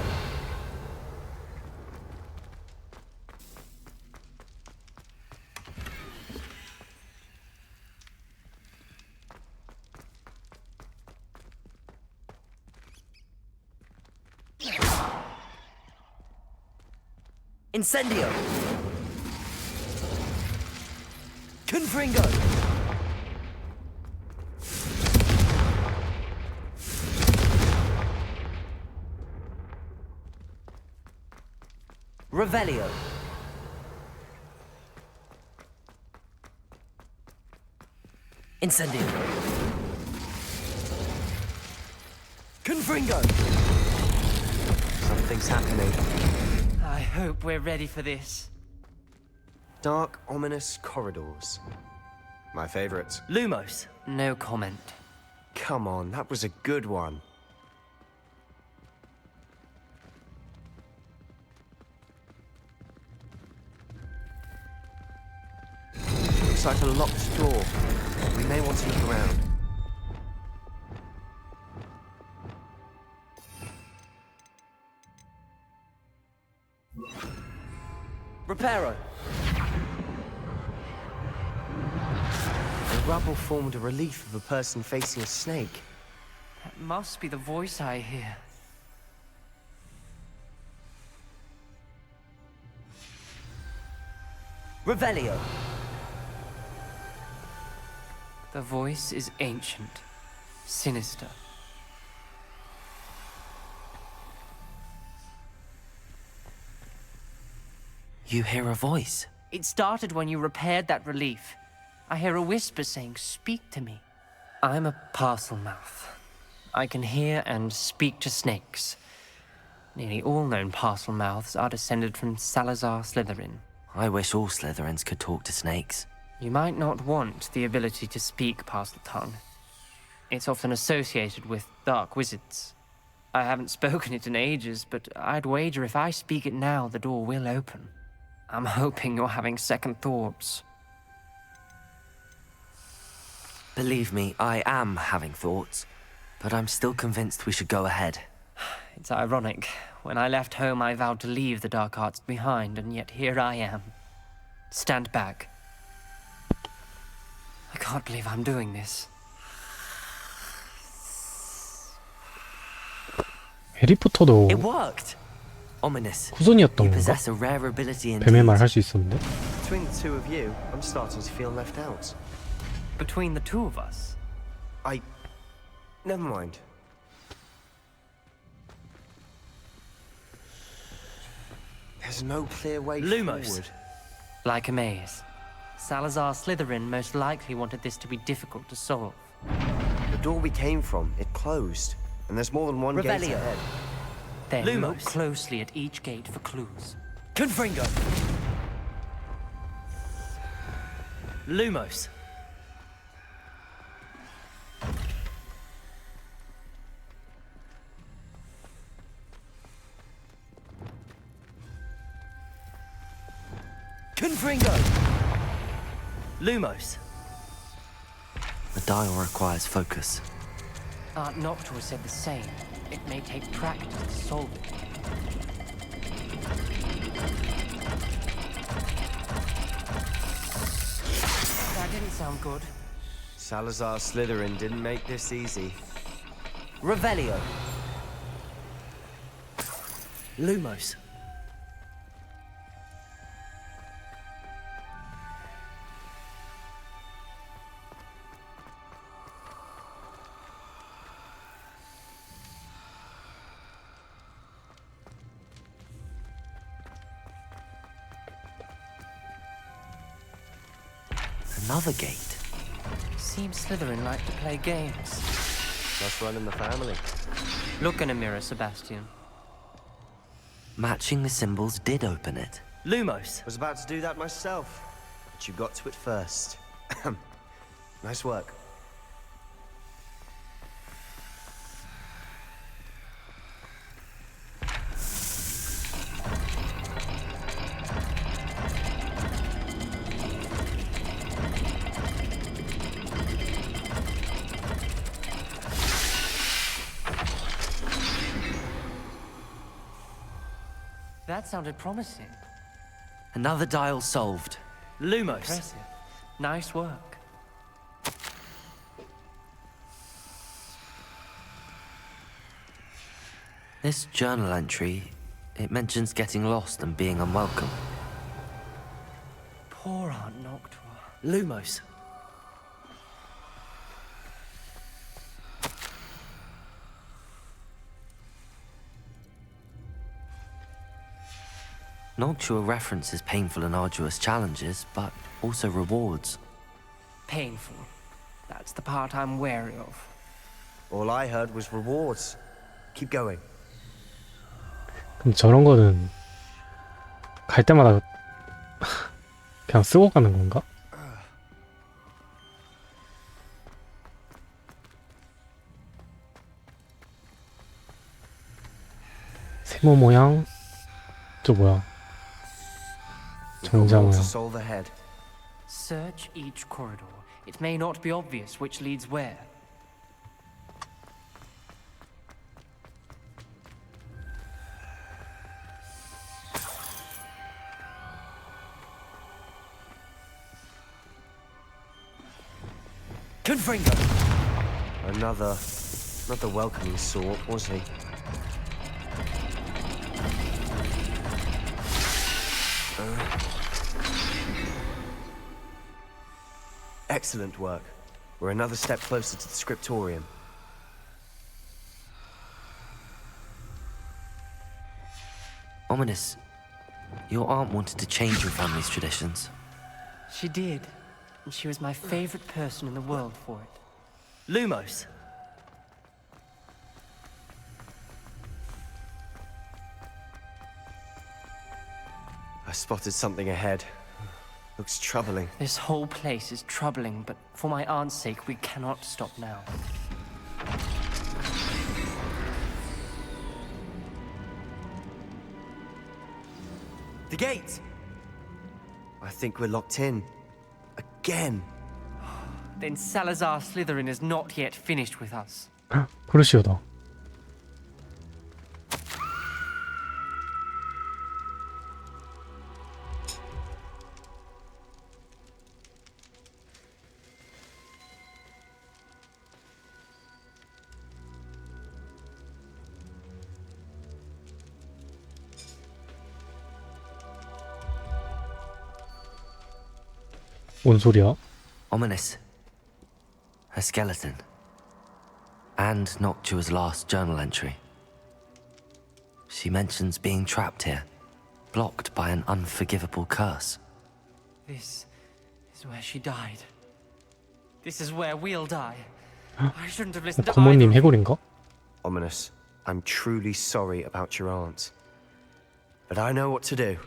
Incendio. Confringo. Revelio. Incendio. Confringo. Something's happening. I hope we're ready for this. Dark, ominous corridors. My favorite. Lumos. No comment. Come on, that was a good one. Looks like a locked door. We may want to look around. Reparo. The rubble formed a relief of a person facing a snake. That must be the voice I hear. Revelio. The voice is ancient, sinister. You hear a voice. It started when you repaired that relief. I hear a whisper saying, "Speak to me." I'm a parcel mouth. I can hear and speak to snakes. Nearly all known parcel mouths are descended from Salazar Slytherin. I wish all Slytherins could talk to snakes. You might not want the ability to speak parcel tongue. It's often associated with dark wizards. I haven't spoken it in ages, but I'd wager if I speak it now, the door will open. I'm hoping you're having second thoughts. Believe me, I am having thoughts, but I'm still convinced we should go ahead. It's ironic. When I left home, I vowed to leave the dark arts behind, and yet here I am. Stand back. I can't believe I'm doing this. 해리포터도 It worked. Ominous. 후손이었던 You 건가? possess a rare ability indeed. 뱀의 말 할 수 있었는데? Between the two of you, I'm starting to feel left out. Between the two of us? Never mind. There's no clear way Lumos. forward. Like a maze. Salazar Slytherin most likely wanted this to be difficult to solve. The door we came from, it closed. And there's more than one gate Revelio. ahead. Then Lumos. look closely at each gate for clues. Confringo! Lumos. Confringo! Lumos. The dial requires focus. Aunt Noctua said the same. It may take practice to solve it. That didn't sound good. Salazar Slytherin didn't make this easy. Revelio. Lumos. Another gate. Seems Slytherin like to play games. Must run in the family. Look in a mirror, Sebastian. Matching the symbols did open it. Lumos. Was about to do that myself, but you got to it first. Nice work. That sounded promising. Another dial solved. Lumos. Impressive. Nice work. This journal entry, it mentions getting lost and being unwelcome. Poor Aunt Noctua. Lumos. Noctua references painful and arduous challenges, but also rewards. Painful. That's the part I'm wary of. All I heard was rewards. Keep going. 그럼 저런 거는 갈 때마다 그냥 쓰고 가는 건가? 세모 모양? 저 뭐야? 정자 모양. Solve ahead. Search each corridor. It may not be obvious which leads where. Confringo! Another. Not the welcoming sort, was he? Excellent work. We're another step closer to the scriptorium. Ominous, your aunt wanted to change your family's traditions. She did. And she was my favorite person in the world for it. Lumos. I spotted something ahead. Looks troubling. This whole place is troubling, but for my aunt's sake, we cannot stop now. The gate! I think we're locked in. Again. Then Salazar Slytherin is not yet finished with us. 그러시오다. 뭔 소리야? Ominous. A skeleton. And Noctua's last journal entry. She mentions being trapped here. blocked by an unforgivable curse. This is where she died. This is where we'll die. I shouldn't have listened to 부모님 either. 해골인가? Ominous, I'm truly sorry about your aunt. But I know what to do.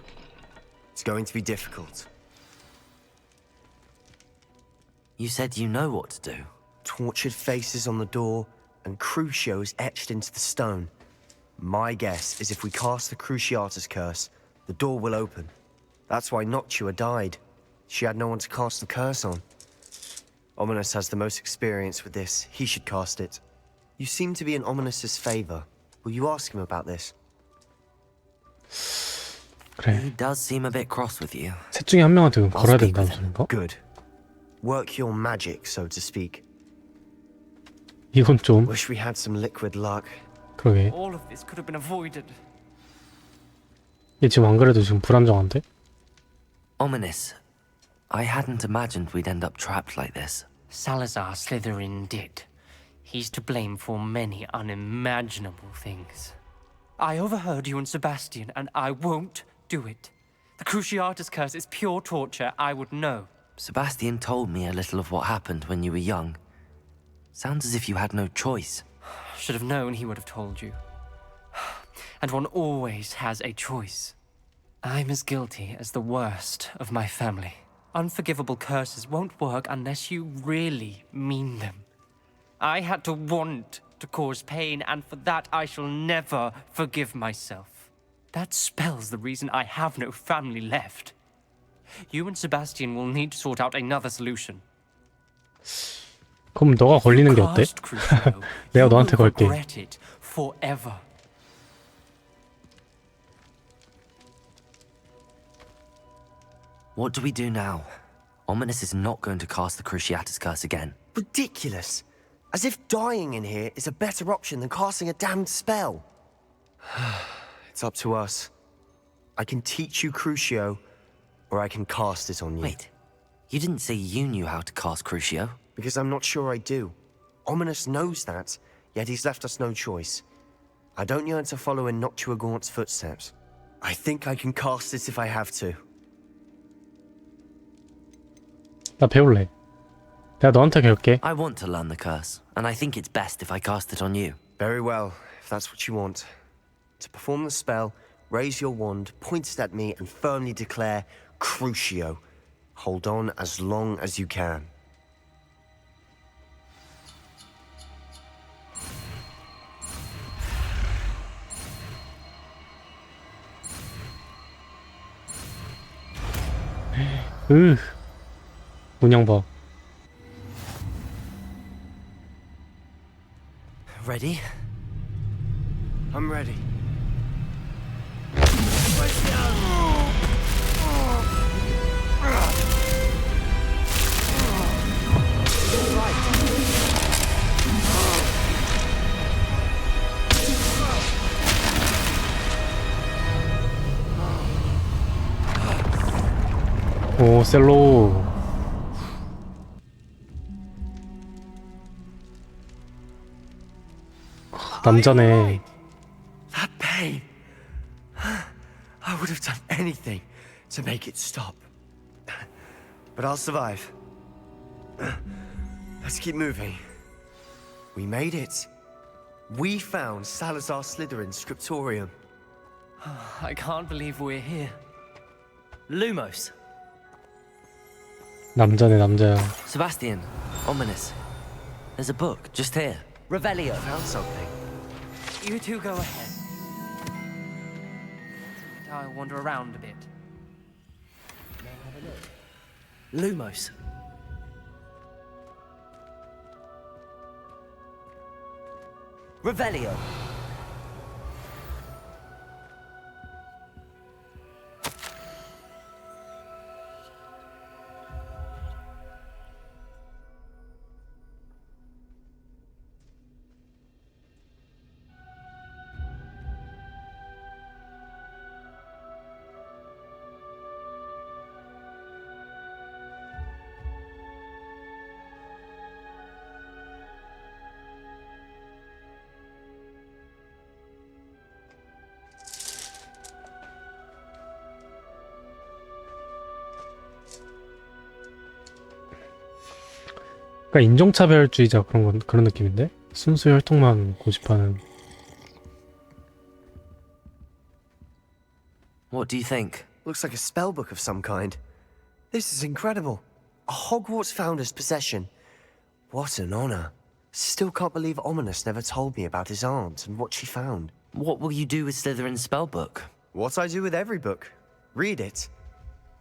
It's going to be difficult. You said you know what to do. Tortured faces on the door and Crucios etched into the stone. My guess is if we cast the Cruciatus curse, the door will open. That's why Noctua died. She had no one to cast the curse on. Ominous has the most experience with this. He should cast it. You seem to be in Ominous's favor. Will you ask him about this? He does seem a bit cross with you. 셋 중에 한 명한테 걸어야 된다는 소린가? Good. Work your magic, so to speak. 이건 좀 Wish we had some liquid luck. 그러게. All of this could have been avoided. 얘 지금 안 그래도 지금 불안정한데? Ominous. I hadn't imagined we'd end up trapped like this. Salazar Slytherin did. He's to blame for many unimaginable things. I overheard you and Sebastian, and I won't do it. The Cruciatus curse is pure torture. I would know. Sebastian told me a little of what happened when you were young. Sounds as if you had no choice. Should have known he would have told you. And one always has a choice. I'm as guilty as the worst of my family. Unforgivable curses won't work unless you really mean them. I had to want to cause pain, and for that I shall never forgive myself. That spells the reason I have no family left. You and Sebastian will need to sort out another solution. 그럼 너가 걸리는 게 어때? 내가 너한테 걸게. Regret it forever. What do we do now? Ominous is not going to cast the Cruciatus curse again. Ridiculous. As if dying in here is a better option than casting a damned spell. It's up to us. I can teach you Crucio, or I can cast it on you. Wait, you didn't say you knew how to cast Crucio? Because I'm not sure I do. Ominous knows that, yet he's left us no choice. I don't yearn to follow in Noctua Gaunt's footsteps. I think I can cast it if I have to. 나 배울래. 내가 너한테 배울게. I want to learn the curse, and I think it's best if I cast it on you. Very well, if that's what you want. To perform the spell, raise your wand, point it at me, and firmly declare Crucio. Hold on as long as you can. 문양 봐. Ready? I'm ready. 오, 셀로. 남자네. That pain. I would have done anything to make it stop. But I'll survive. Let's keep moving. We made it. We found Salazar Slytherin's scriptorium. I can't believe we're here. Lumos. 남자네, 남자야. Sebastian, Ominous. There's a book just here. Revelio. Found something. You two go ahead. I'll wander around a bit. Lumos. Revelio. 그러니까 인종차별주의자 그런 느낌인데? 순수 혈통만 고집하는. What do you think? Looks like a spellbook of some kind. This is incredible. A Hogwarts founder's possession. What an honor. Still can't believe Ominous never told me about his aunt and what she found. What will you do with Slytherin's spellbook? What I do with every book. Read it.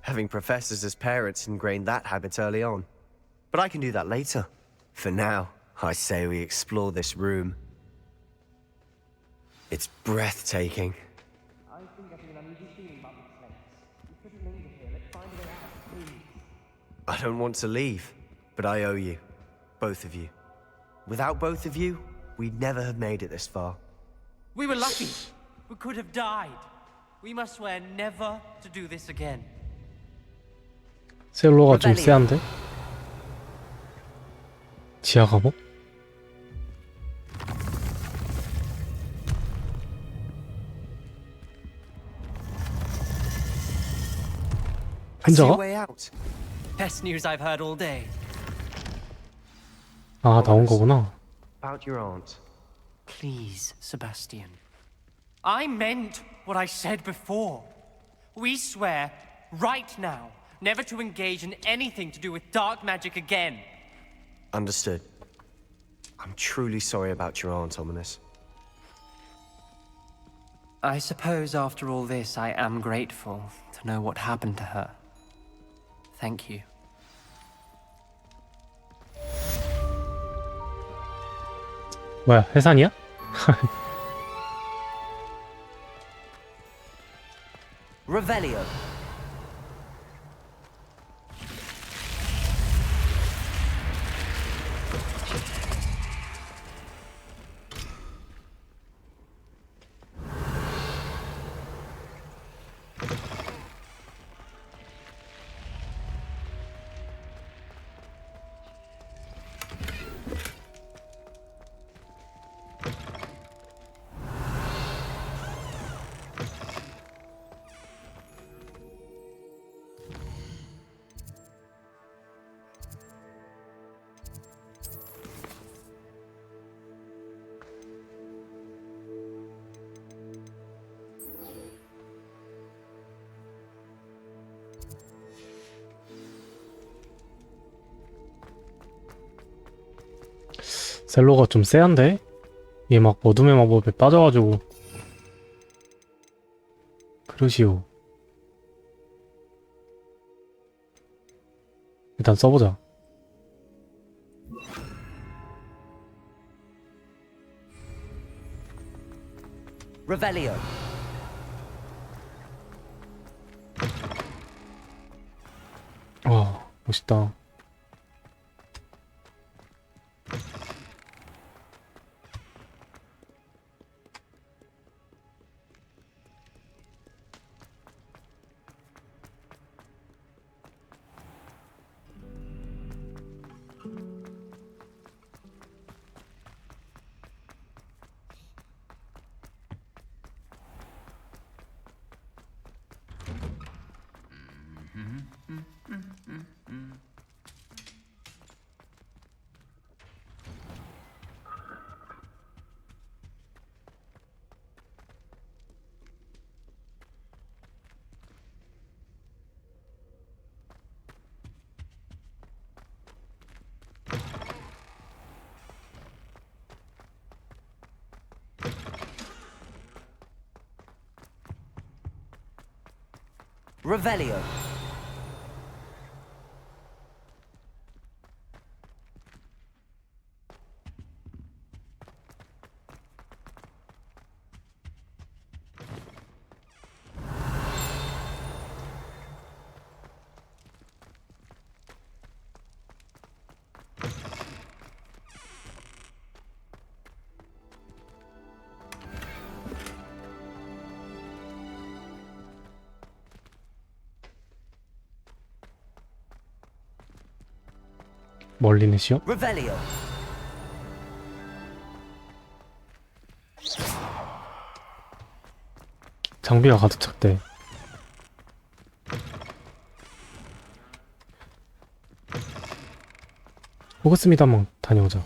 Having professors as parents ingrained that habit early on. But I can do that later. For now, I say we explore this room. It's breathtaking. I don't want to leave, but I owe you. Both of you. Without both of you, we'd never have made it this far. We were lucky. We could have died. We must swear never to do this again. 셀로가 좀 세한데? 지하 감옥? 혼자가? Best news I've heard all day. 아, 나온 거구나. About your aunt. Please, Sebastian. I meant what I said before. We swear, right now, never to engage in anything to do with dark magic again. Understood. I'm truly sorry about your aunt, Ominous. I suppose after all this, I am grateful to know what happened to her. Thank you. 뭐야, 해산이야? Revelio. 셀로가 좀 세한데? 얘 막 어둠의 마법에 빠져가지고. 그러시오. 일단 써보자. Revelio. 와, 멋있다. Revelio. 멀리 내시오? Revelio. 장비가 가득 찼대. 호그스미드 한번 다녀오자.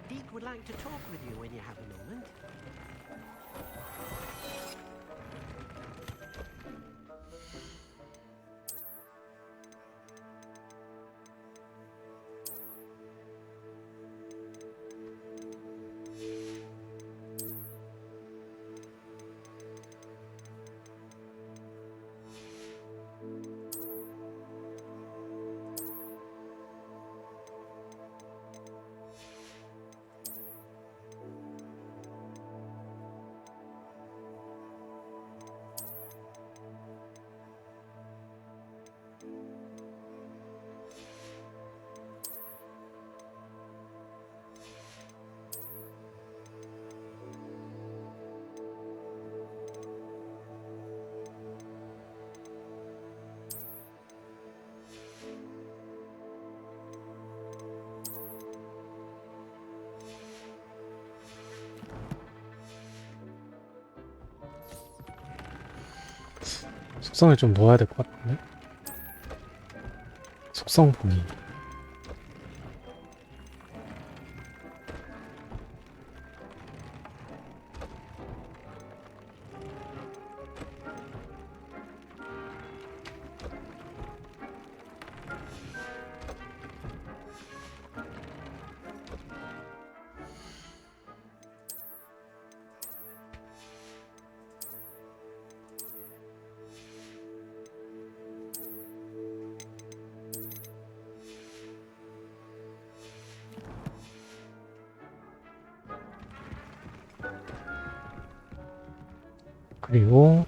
Deek would like to talk with you when you have a moment. 속성을 좀 넣어야 될 것 같은데? 속성 보기. 그리고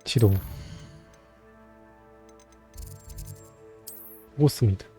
지도 호그스미드.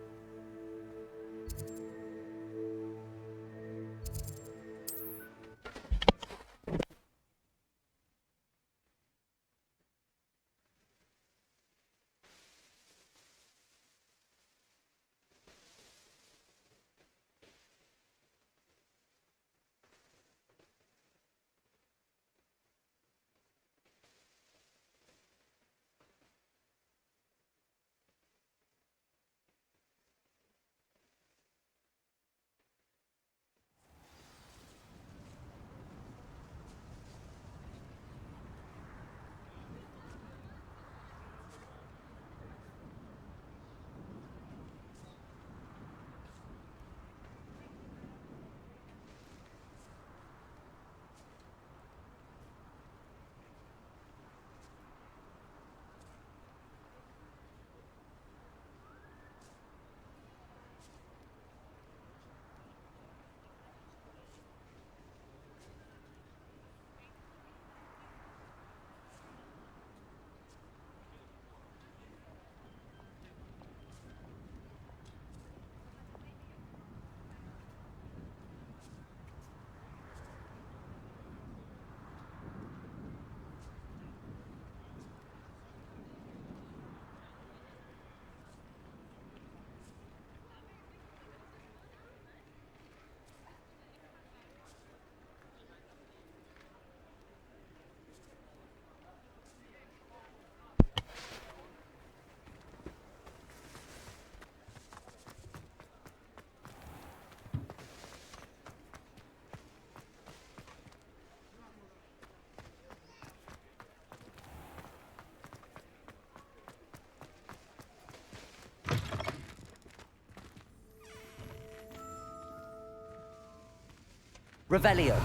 Revelio.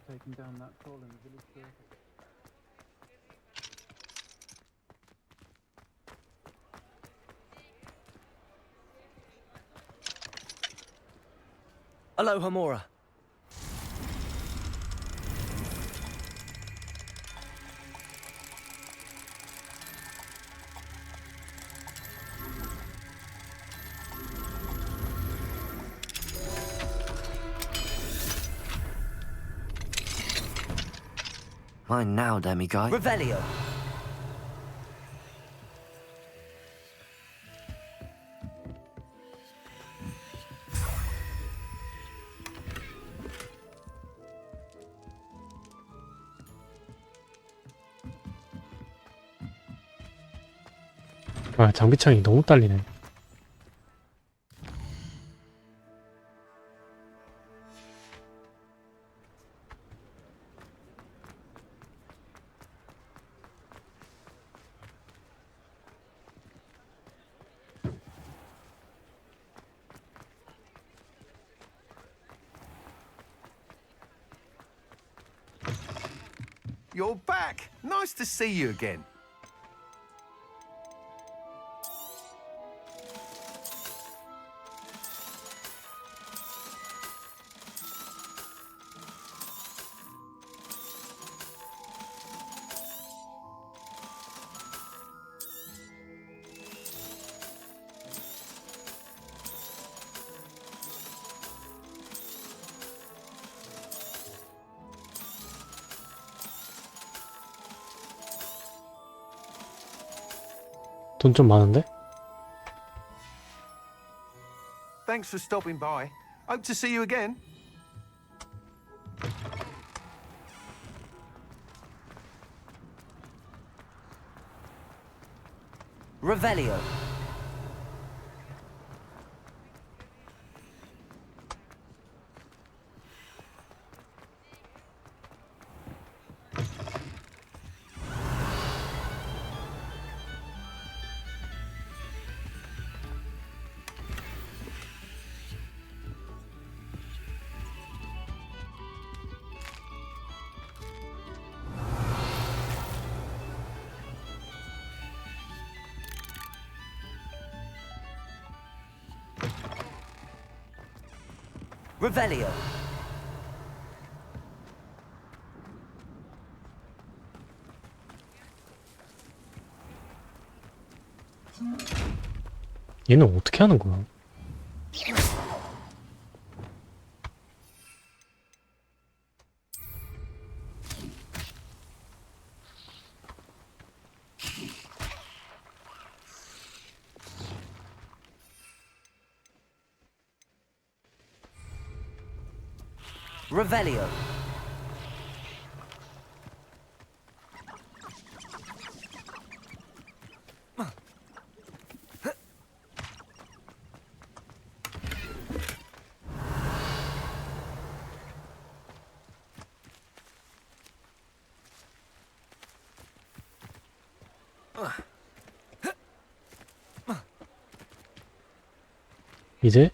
Taking down that troll in the village circle. Aloha, Mora. Mine now, demiguy. Revelio. 아, 장비창이 너무 딸리네. You're back. Nice to see you again. 돈 좀 많은데? Thanks for stopping by. Hope to see you again. Revelio. Revelio. 얘는 어떻게 하는 거야? Revelio. 이제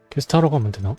퀘스트 하러 가면 되나?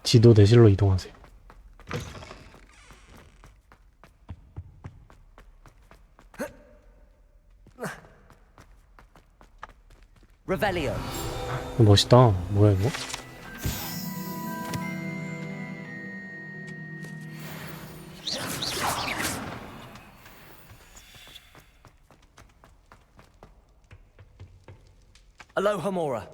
지도 내실로 이동하세요. Revelio. 멋있다. 뭐야 이거? Alohomora.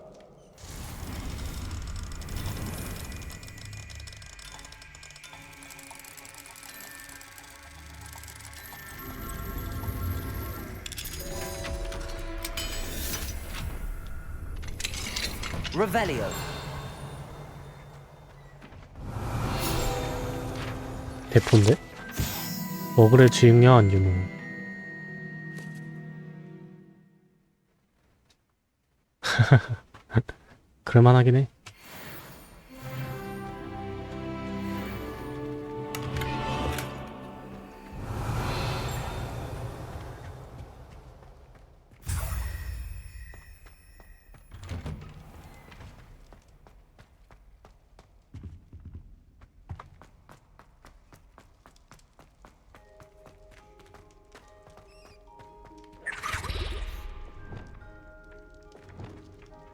Revelio. 대포인데? 어그레 주임령 유무. 그럴만하긴 해.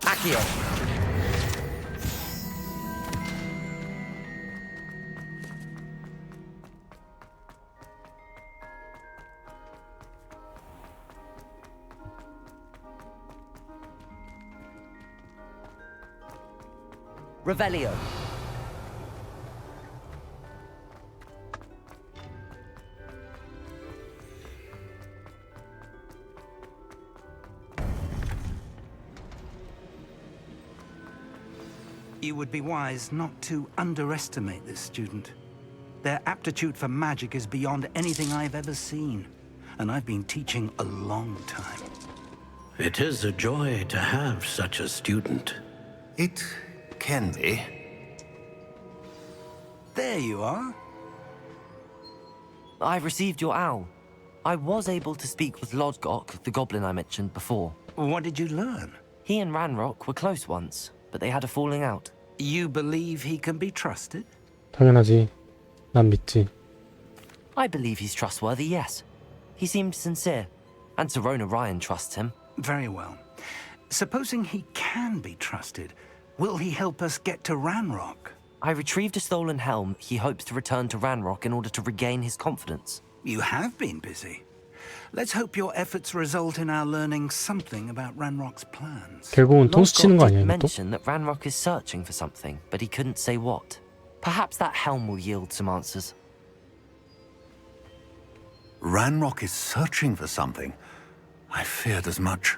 Accio. Revelio. You would be wise not to underestimate this student. Their aptitude for magic is beyond anything I've ever seen, and I've been teaching a long time. It is a joy to have such a student. It can be. There you are. I've received your owl. I was able to speak with Lodgok, the goblin I mentioned before. What did you learn? He and Ranrock were close once, but they had a falling out. You believe he can be trusted? 당연하지. 난 믿지. I believe he's trustworthy, yes. He seemed sincere, and Serona Ryan trusts him. Very well. Supposing he can be trusted, will he help us get to Ranrock? I retrieved a stolen helm. He hopes to return to Ranrock in order to regain his confidence. You have been busy. Let's hope your efforts result in our learning something about Ranrock's plans. 결국은 통수 치는 거 Lodgok 아니야 did 이것도? mention that Ranrock is searching for something, but he couldn't say what. Perhaps that helm will yield some answers. Ranrock is searching for something. I feared as much.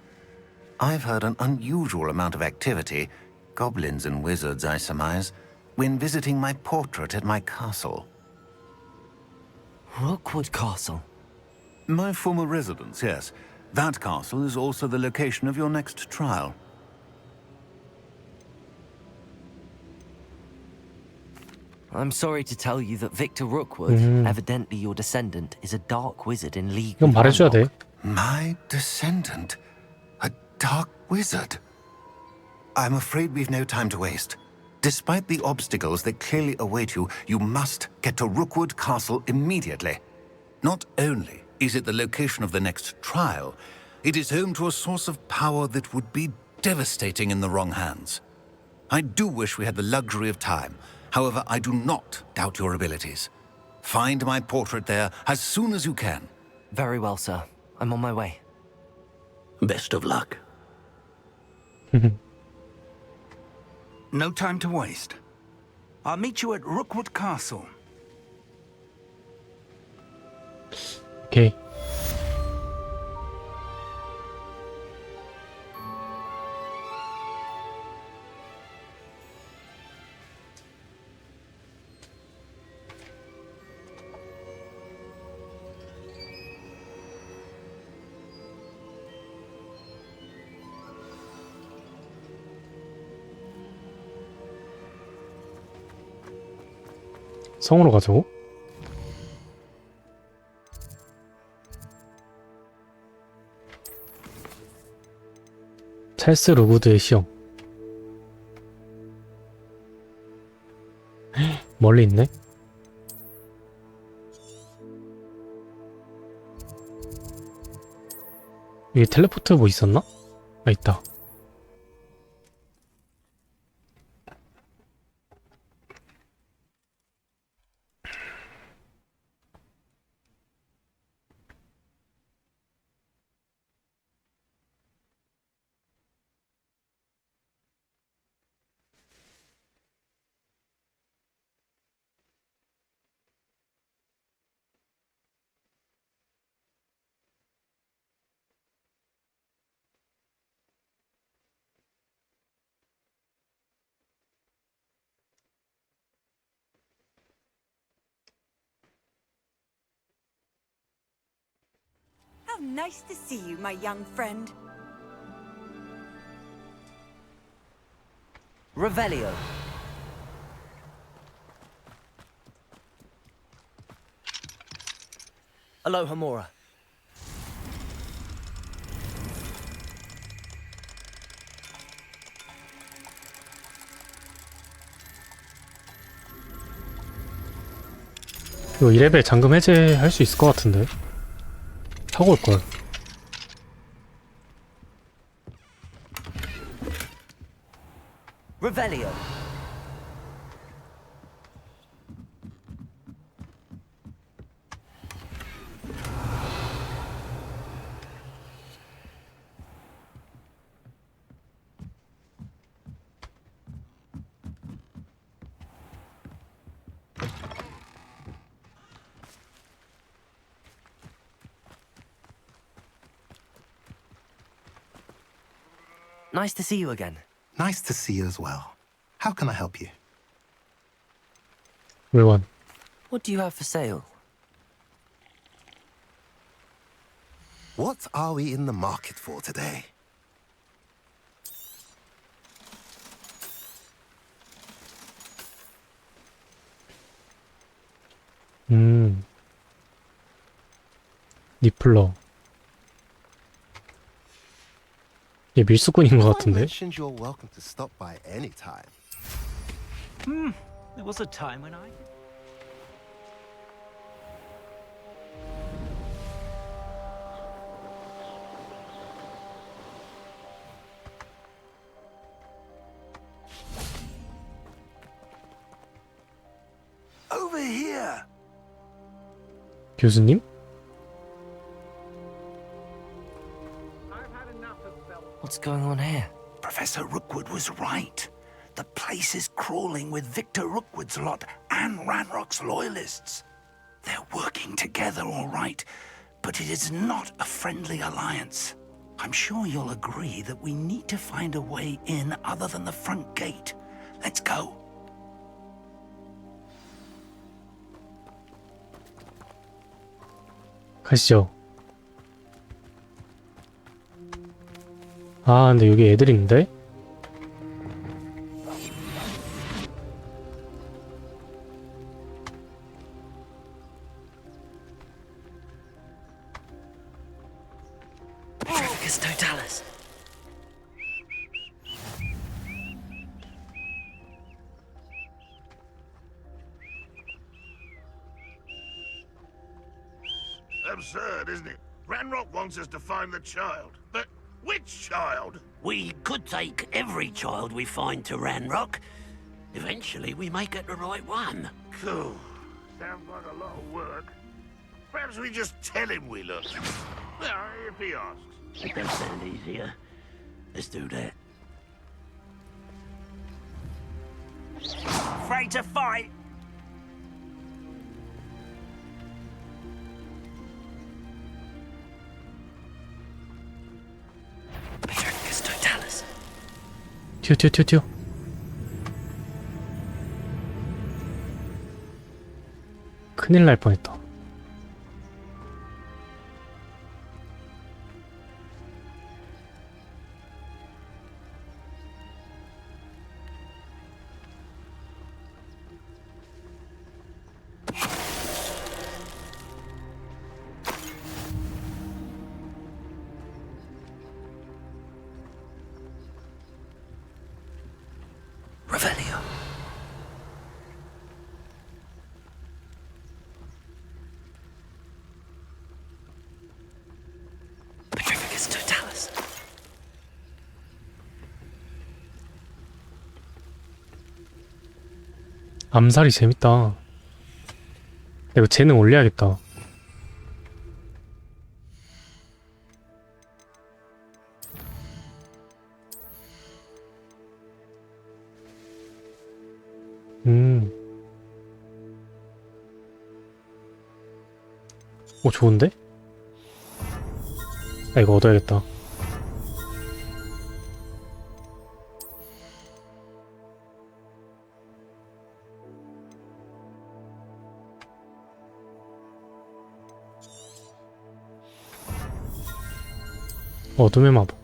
I've heard an unusual amount of activity, goblins and wizards, I surmise, when visiting my portrait at my castle. Rookwood Castle? My former residence, yes. That castle is also the location of your next trial. I'm sorry to tell you that Victor Rookwood, evidently your descendant, is a dark wizard in league 이건 with 말해줘야 Ranrock. 돼. My descendant? A dark wizard? I'm afraid we've no time to waste. Despite the obstacles that clearly await you, you must get to Rookwood Castle immediately. Not only is it the location of the next trial, it is home to a source of power that would be devastating in the wrong hands. I do wish we had the luxury of time. However, I do not doubt your abilities. Find my portrait there as soon as you can. Very well, sir. I'm on my way. Best of luck. No time to waste. I'll meet you at Rookwood Castle. 오케이. 성으로 가자고? 찰스 루구드의 시험. 멀리 있네? 여기 텔레포트 뭐 있었나? 아, 있다. nice to see you, my young friend. Revelio. Aloha Mora. 이거 2레벨 잠금 해제할 수 있을 것 같은데. 하고 올걸. Revelio. Nice to see you again. Nice to see you as well. How can I help you? 물건. What do you have for sale? What are we in the market for today? 니플러. 얘 밀수꾼인 것 같은데? mentioned you're welcome to stop by any time. There was a time when I... Over here! 교수님? What's going on here? Professor Rookwood was right. The place is crawling with Victor Rookwood's lot and Ranrock's loyalists. They're working together, all right, but it is not a friendly alliance. I'm sure you'll agree that we need to find a way in other than the front gate. Let's go. 가시죠. 아, 근데 여기 애들 있는데? Petrificus totalis. Absurd, isn't it? Ranrock wants us to find the child, but which child? We could take every child we find to Ranrock. Eventually, we may get the right one. Cool. Sounds like a lot of work. Perhaps we just tell him we look. Well, if he asks. It does sound easier. Let's do that. Afraid to fight? Petrificus totalis. 튀어. 큰일 날 뻔했다. Revelio. Petrificus totalis. 암살이 재밌다. 이거 재능 올려야겠다. 오, 좋은데? 아, 이거 얻어야겠다. 어둠의 마법.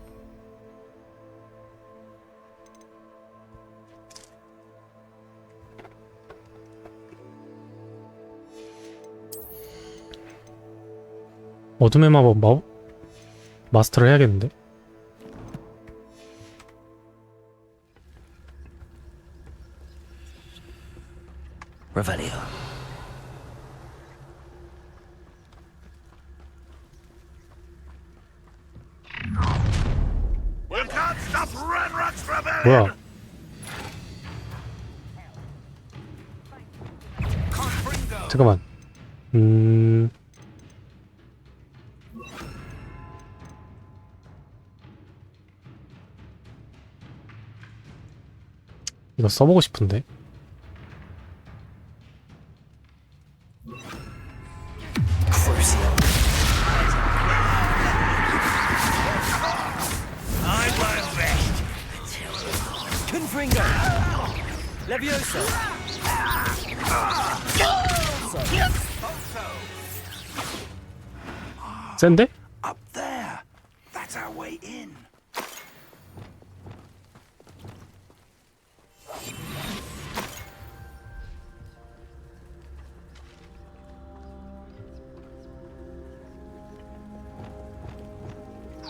어둠의 마법 마스터를 해야겠는데? Revelio. You can't stop Ranrock's rebellion! 뭐야? 잠깐만. 이거 써보고 싶은데. I won't rest. Confringo. Levioso. 센데? Up there. That's our way in.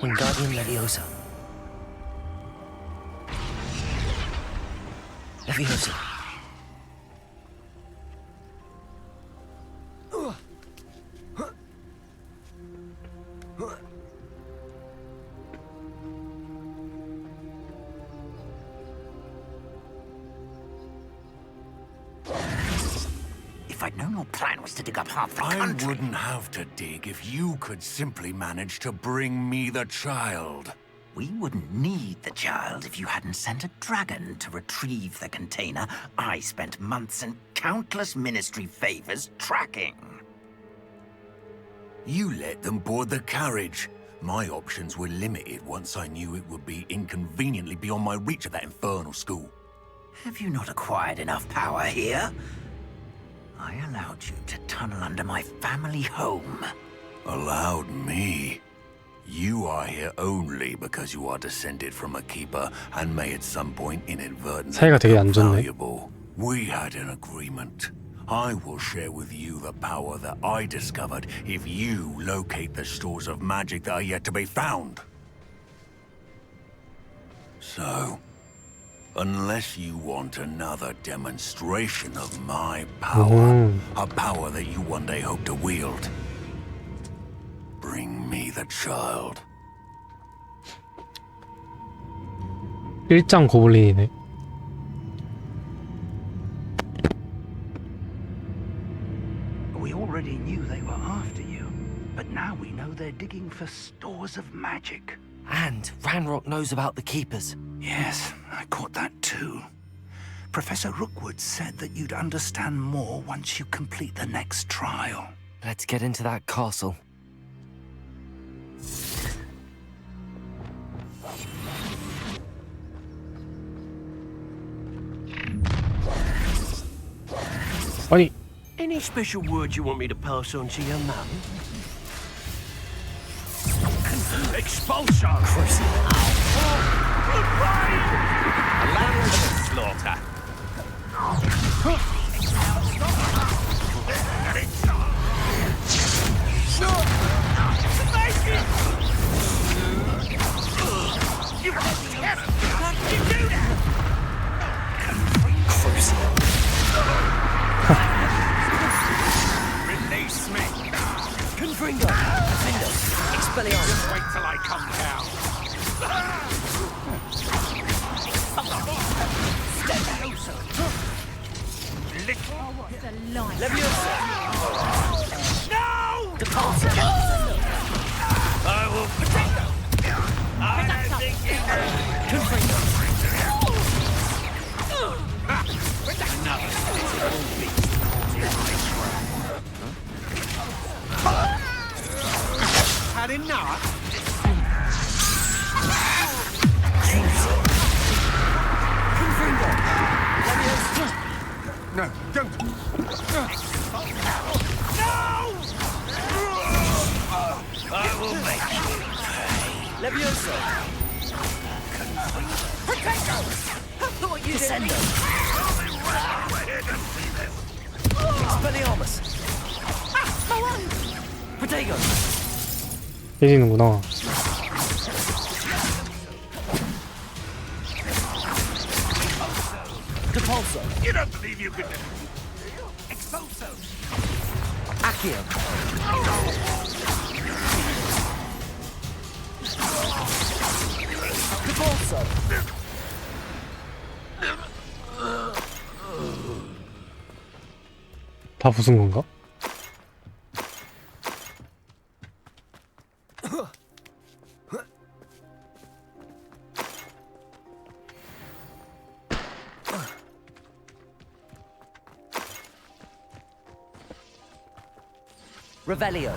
Wingardium Leviosa. Leviosa. If I'd known your plan was to dig up half the I country... wouldn't have to dig if you could simply manage to bring me the child. We wouldn't need the child if you hadn't sent a dragon to retrieve the container I spent months and countless ministry favors tracking. You let them board the carriage. My options were limited once I knew it would be inconveniently beyond my reach at that infernal school. Have you not acquired enough power here? I allowed you to tunnel under my family home. Allowed me? You are here only because you are descended from a keeper and may at some point inadvertently 사이가 되게 안 become 좋네. valuable. We had an agreement. I will share with you the power that I discovered if you locate the stores of magic that are yet to be found. So, unless you want another demonstration of my power, a power that you one day hope to wield, bring me the child. 일장 고블린이네. We already knew they were after you, but now we know they're digging for stores of magic. And Ranrock knows about the Keepers. Yes, I caught that too. Professor Rookwood said that you'd understand more once you complete the next trial. Let's get into that castle. 아니, Any special words you want me to pass on to your mum? Expulsion! Land to the slaughter. You can't do that! Release me! Confringo. Findo. Expelliarmus. Just wait till I come down. Little. Leviosa. No! Departure. I will protect them. I don't think you can. Confringo. Another little beast caught in my trap. Had enough? Confringo. Leviosa. No, don't. No! I will make you pay. Levioso! Potato! Thought you Descendo! Expelliarmus! Ah, my one! Potato! 깨지는구나. Depulso! You don't believe you could... Expulso! Accio! Depulso! 다 부순 건가? Revelio.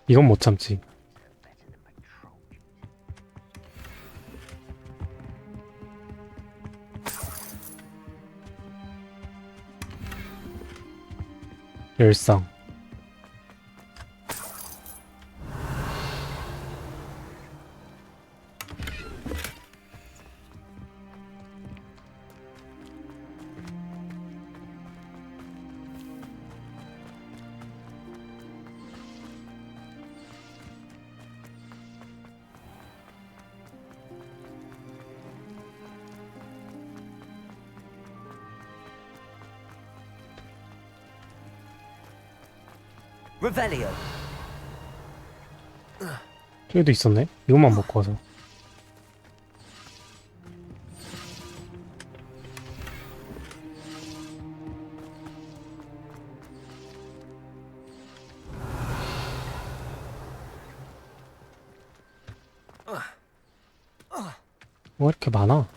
이건 못 참지. 열상. Revelio. 저기도 있었네? 이것만 먹고 와서. 뭐 이렇게 많아?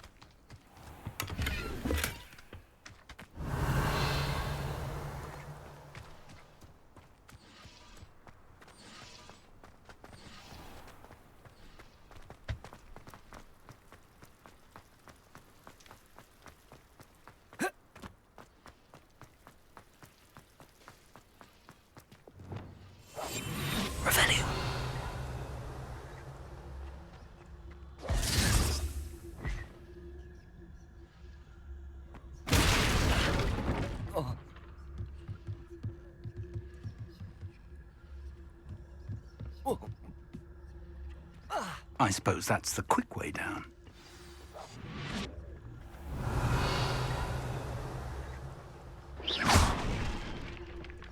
Revelio. I suppose that's the quick way down.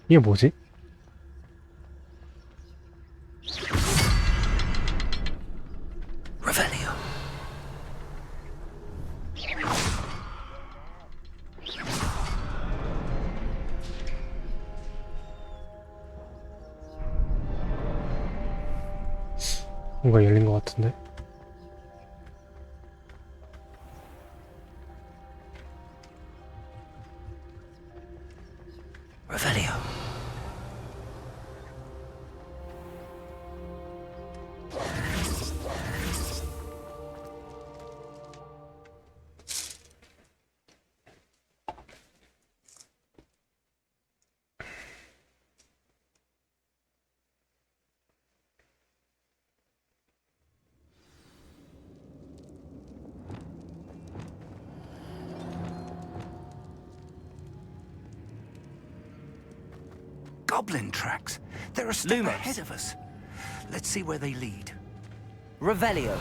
이게 뭐지? Revelio. 뭔가 열린 것 같은데? Revelio. Goblin tracks. They're a step ahead of us. Let's see where they lead. Revelio.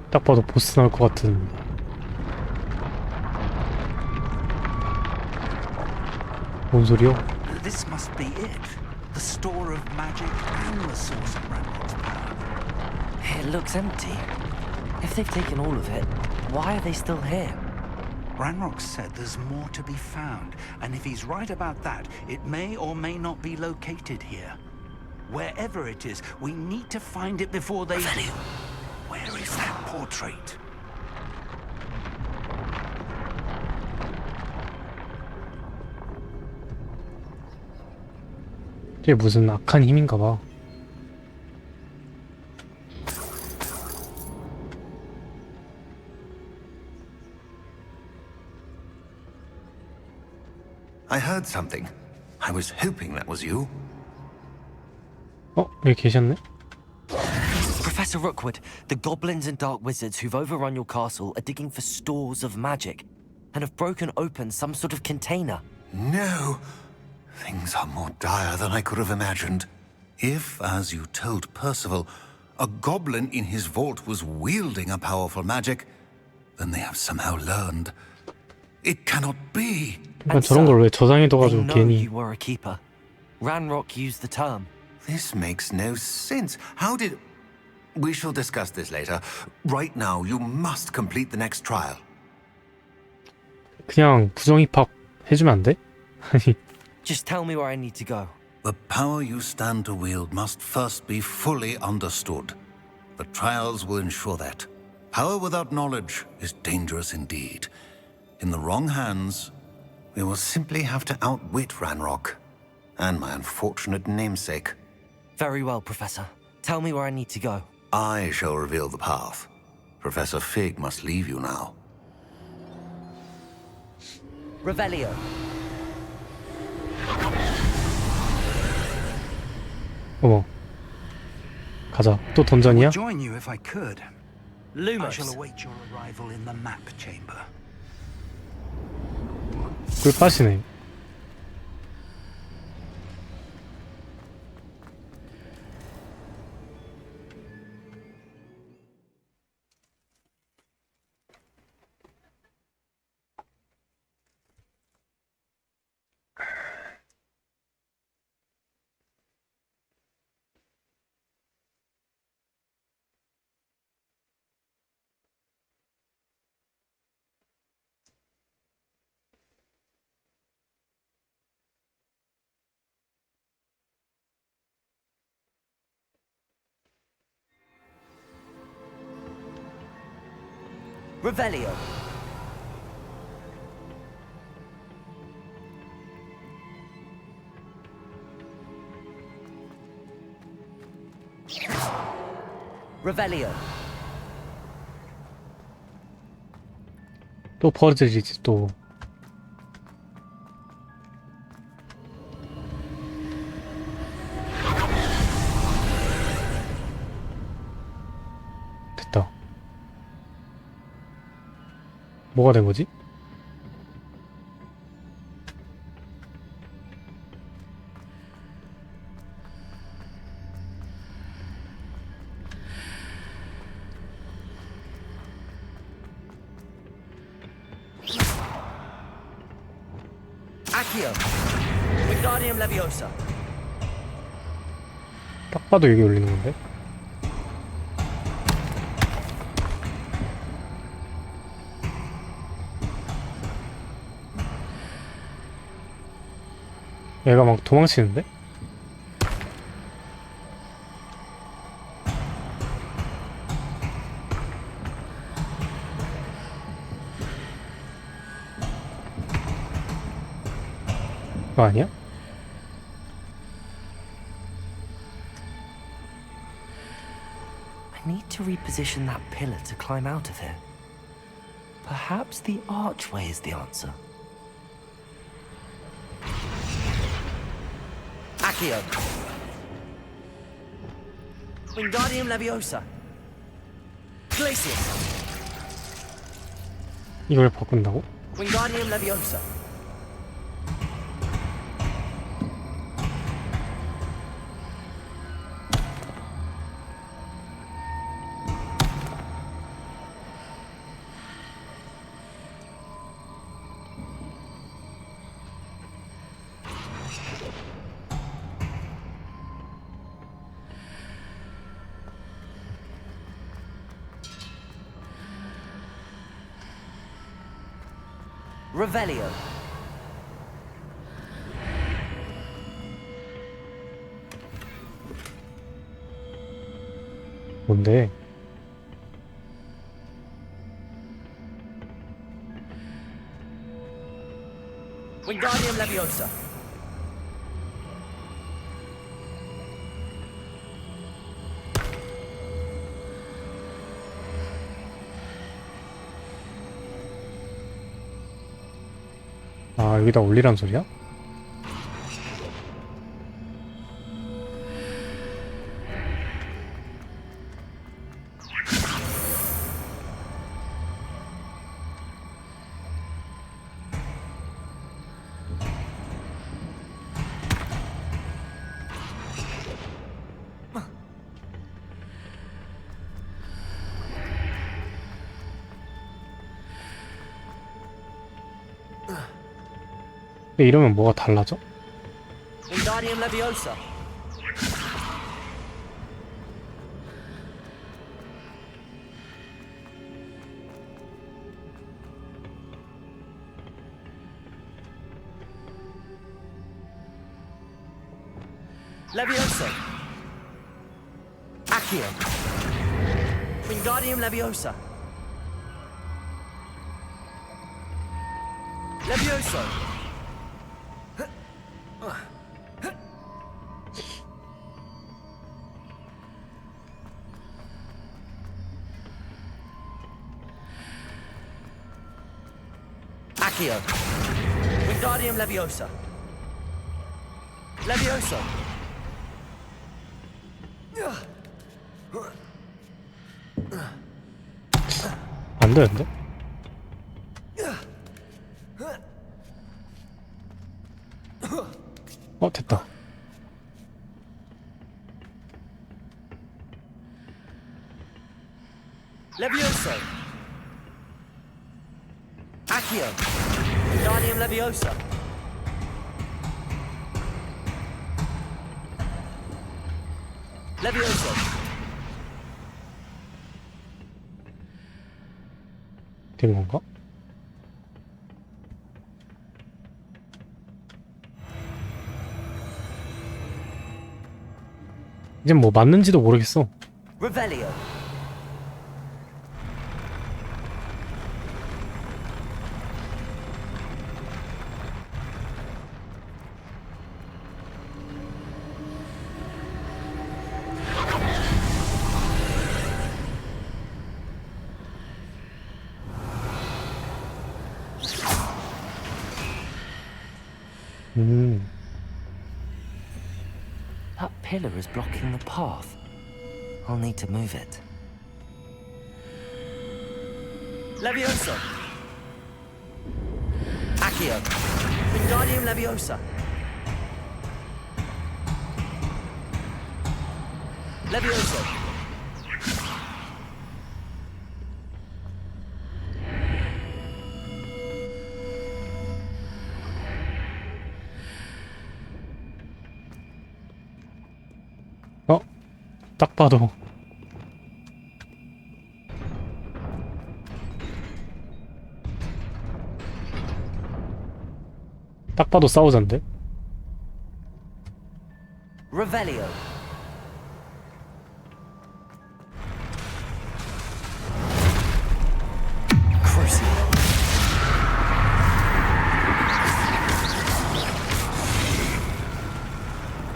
딱 봐도 보스 나올 것 같은. 뭔 소리야? This must be it. The store of magic and the source of Ranrock's power. It looks empty. If they've taken all of it, why are they still here? Ranrock said there's more to be found, and if he's right about that, it may or may not be located here. Wherever it is, we need to find it before they... Revelio. Where is that portrait? 이게 무슨 악한 힘인가 봐. I heard something. I was hoping that was you. 여기 계셨네? Professor Rookwood, the goblins and dark wizards who've overrun your castle are digging for stores of magic and have broken open some sort of container. No. Things are more dire than I could have imagined. If, as you told Percival, a goblin in his vault was wielding a powerful magic, then they have somehow learned. It cannot be. 그러니까 저런 걸 왜 저장해둬가지고 They know 괜히. you were a keeper. Ranrock used the term. This makes no sense. How did... We shall discuss this later. Right now, you must complete the next trial. 그냥 부정 입학 해주면 안 돼? Just tell me where I need to go. The power you stand to wield must first be fully understood. The trials will ensure that. Power without knowledge is dangerous indeed. In the wrong hands, we will simply have to outwit Ranrock and my unfortunate namesake. Very well, Professor. Tell me where I need to go. I shall reveal the path. Professor Fig must leave you now. Revelio. 어머. 가자. 또 던전이야? Join you if I could. I shall Lumos. await your arrival in the map chamber. 꿀 빠시네. Revelio. Revelio. 또 버즈리지 또. 됐다. 뭐가 된 거지? Accio. Wingardium Leviosa. 딱 봐도 여기 올리는 건데? 얘가 막 도망치는데? 그거 아니야? I need to reposition that pillar to climb out of here. Perhaps the archway is the answer. Accio. Wingardium Leviosa. Glacius. 이걸 바꾼다고? Wingardium Leviosa. Revelio. 뭔데? Wingardium Leviosa. 아, 여기다 올리란 소리야? 근데 이러면 뭐가 달라져? Wingardium Leviosa. Leviosa. Accio. Wingardium Leviosa. Levioso. Accio. Wingardium Leviosa. Levioso. 안 되는데? 됐다. Levioso. Accio. Wingardium Leviosa. Levioso. 된 건가? 이젠 뭐 맞는지도 모르겠어. Revelio. That pillar is blocking the path. I'll need to move it. Levioso. Accio. Wingardium Leviosa. Levioso. 딱 봐도 싸우잔데? Revelio. Crucio.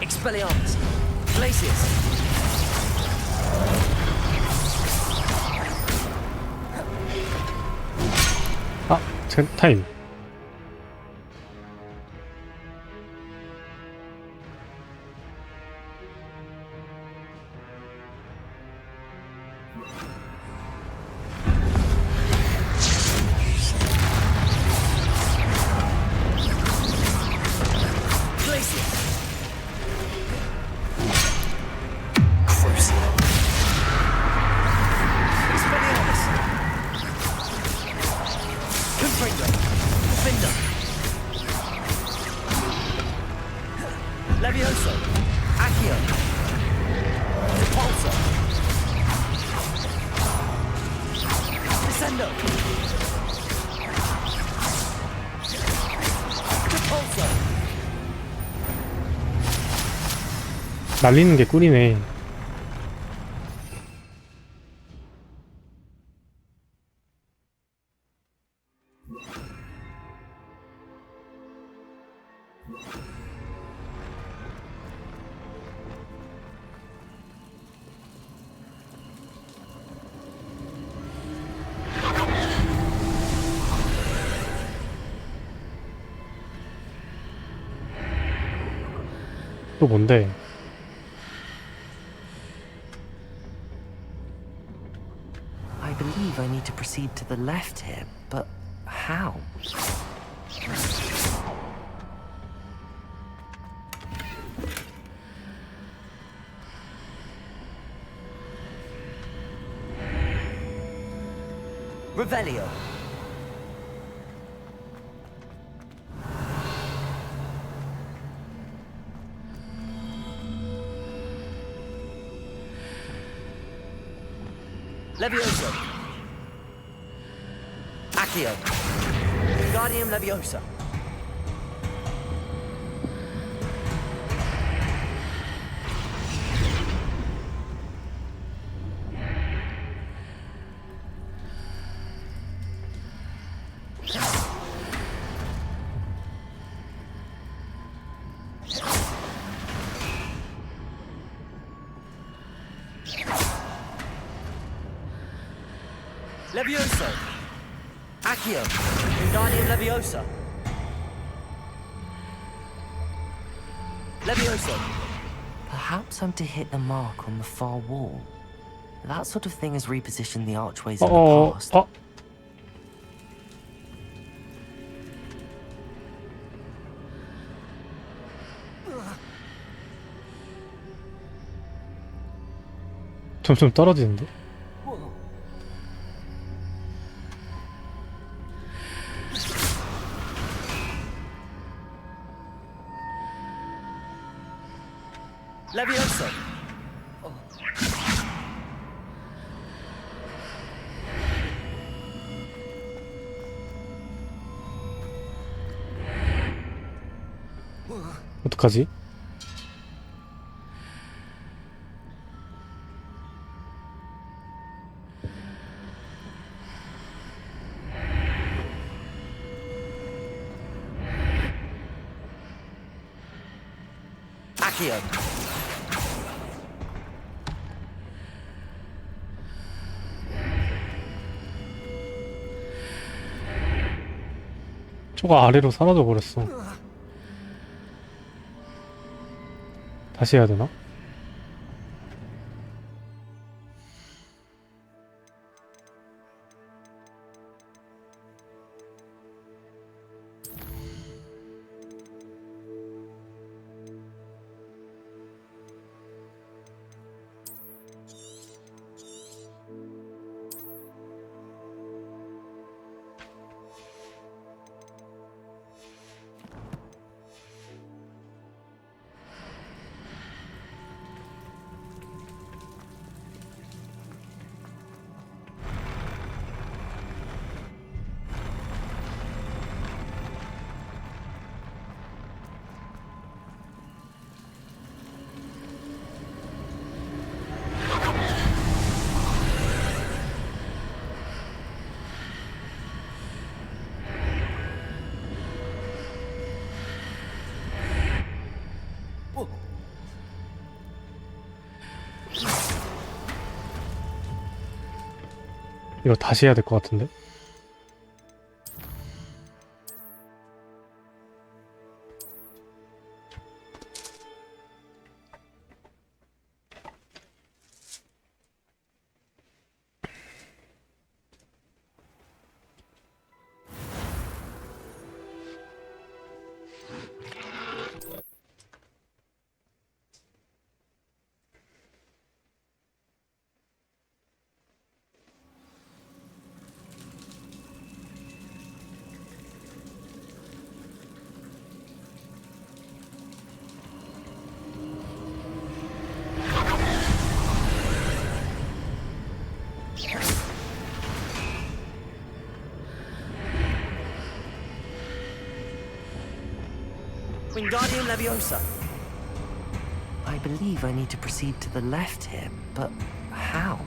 Expelliarmus. Glacius. 타임. Levioso. Accio. Repulsor. Descendo. Repulsor. 날리는 게 꿀이네. 또 뭔데? I believe I need to proceed to the left here, but how? Revelio. Levioso. Accio. Wingardium Leviosa. Levioso. Accio. Wingardium Leviosa. Levioso. Perhaps I'm to hit the mark on the far wall. That sort of thing has repositioned the archways in the past. 점점 떨어지는데? Levioso. 어떡하지? Accio. 저거 아래로 사라져 버렸어. 다시 해야 되나? 이거 다시 해야 될 것 같은데? Wingardium Leviosa. I believe I need to proceed to the left here, but how?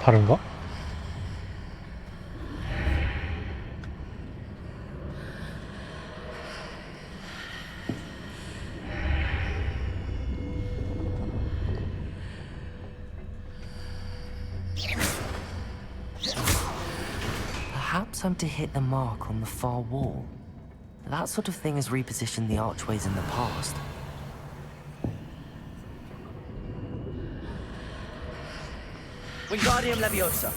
다른가? Perhaps I'm to hit the mark on the far wall. That sort of thing has repositioned the archways in the past. Wingardium Leviosa.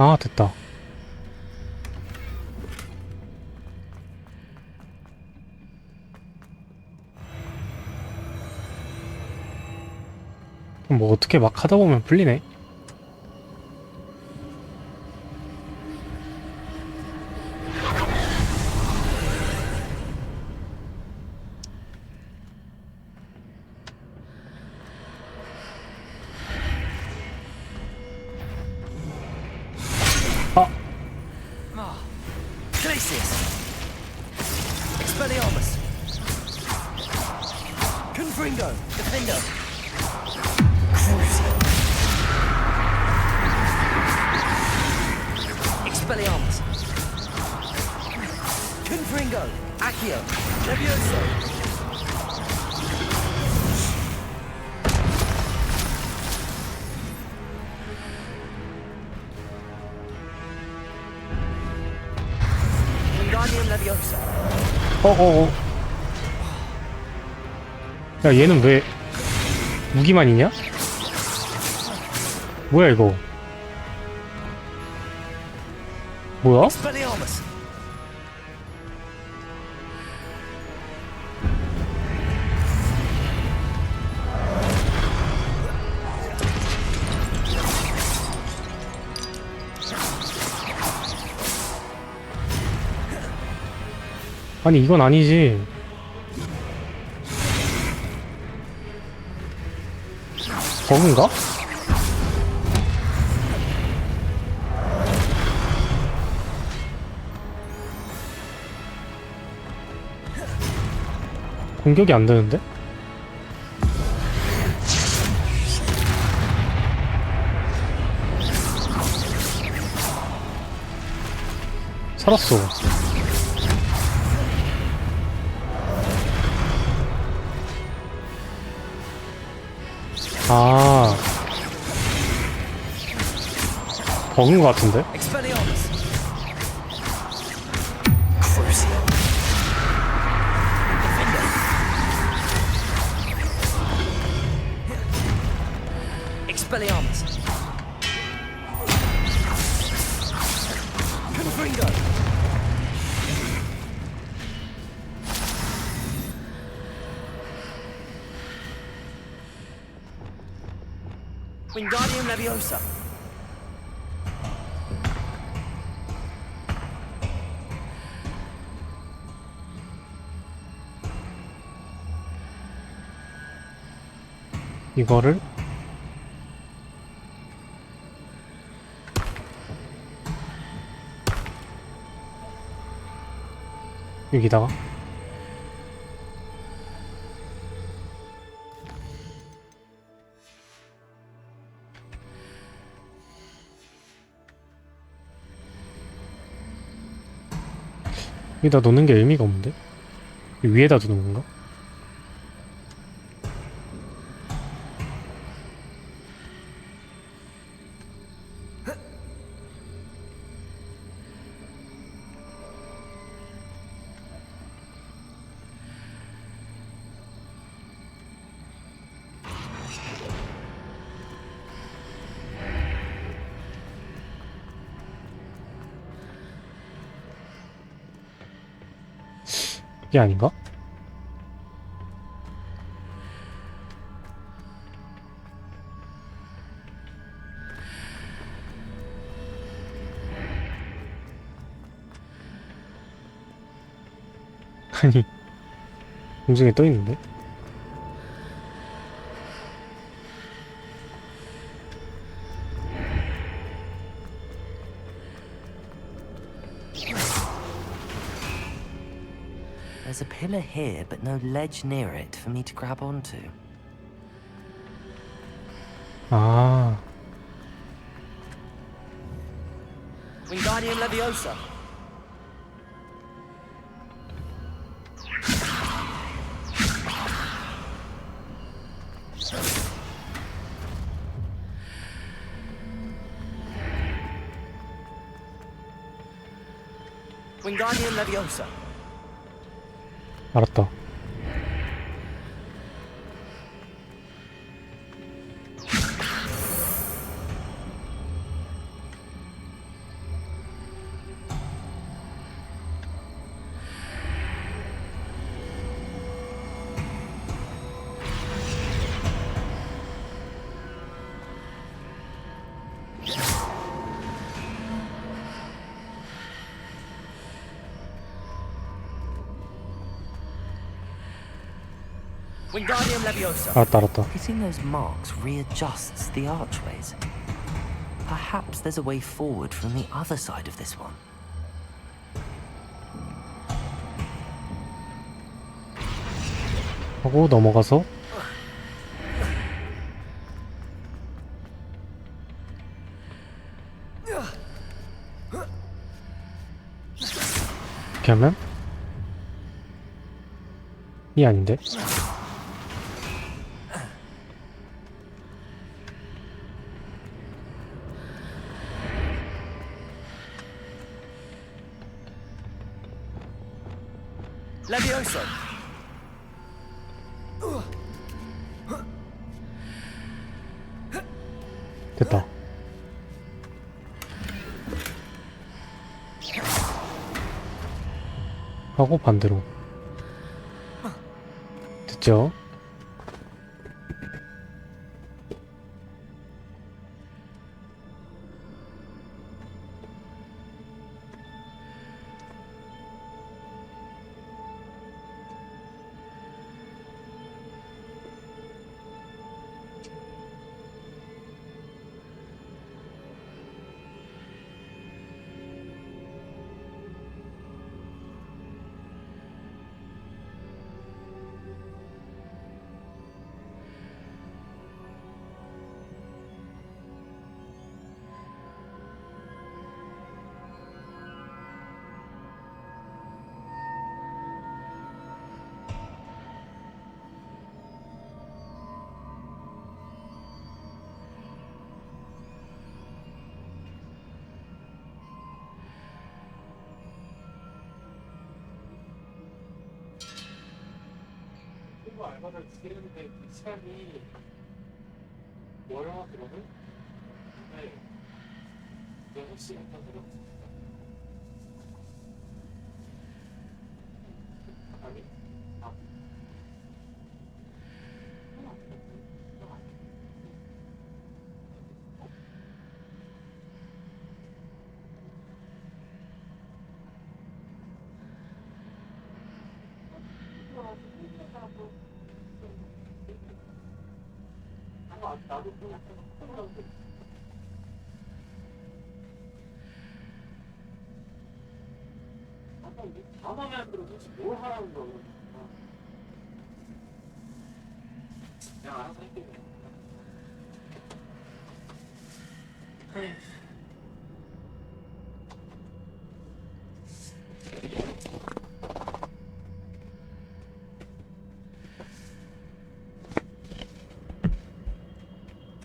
아, 됐다. 뭐 어떻게 막 하다 보면 풀리네. Expelliarmus! Confringo! Defender! Crucial! Expelliarmus! Confringo! Accio! Levioso! Wingardium Leviosa! 어어어. 야, 얘는 왜 무기만 있냐? 뭐야 이거? 뭐야? Expelliarmus! 아니 이건 아니지. 버그인가? 공격이 안 되는데? 살았어. 아, 버그인 것 같은데? Expelliarmus! Crucial! Defender! Expelliarmus! Confringo! Wingardium Leviosa! 이거를 여기다가 여기다 놓는 게 의미가 없는데? 위에다 두는 건가? 이게 아닌가? 아니, 공중에 떠 있는데? There's a pillar here, but no ledge near it for me to grab onto. 아, Wingardium Leviosa! Wingardium Leviosa! 알았다. Wingardium Leviosa. 알았다. Hitting those marks readjusts the archways. Perhaps there's a way forward from the other side of this one. 하고 넘어가서 이렇게 하면 이 아닌데? Leviosa. 됐다. 하고 반대로. 됐죠? 알바를 두 개 했는데 그 시간이 뭐라 그러면? 네. 6시간 다 들었어. 아니? 아. 나도 그냥 아까 이게 가만히 들어 도대체 뭘 하라는 거야? 그냥 알아서 할게.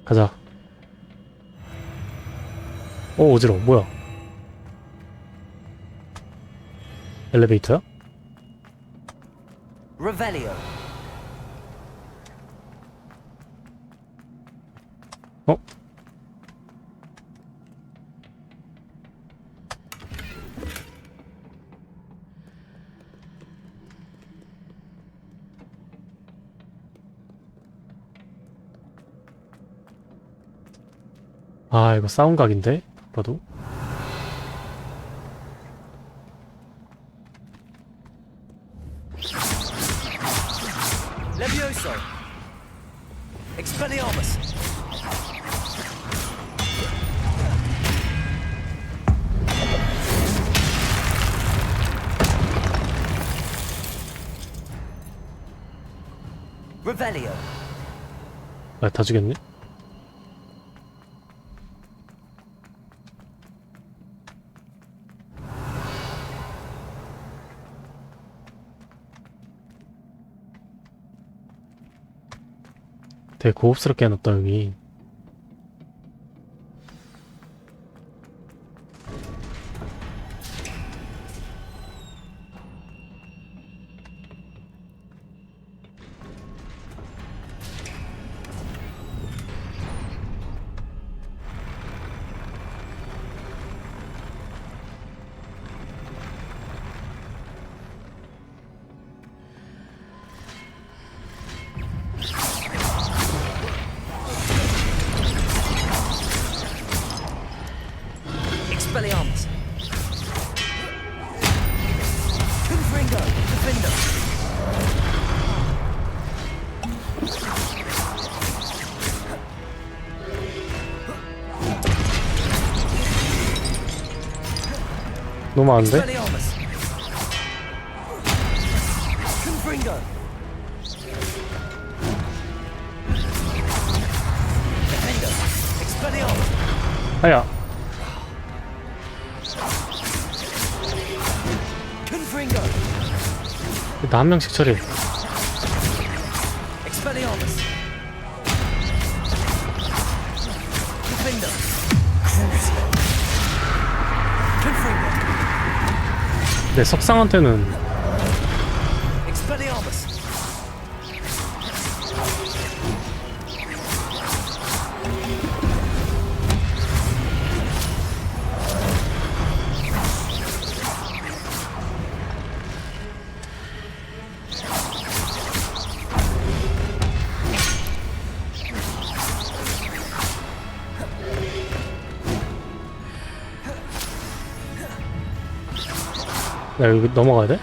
가자. 어지러워. 뭐야? 엘리베이터야? Revelio. 어? 아, 이거 싸움 각인데? 봐도. Levioso. Expelliarmus. Revelio. 아, 다 죽였네? 되게 고급스럽게 해놨다 여기. Expelliarmus. Confringo. Defender. 너무 안 돼? 아야. 나 한 명씩 처리. 내 석상한테는 나 여기 넘어가야 돼?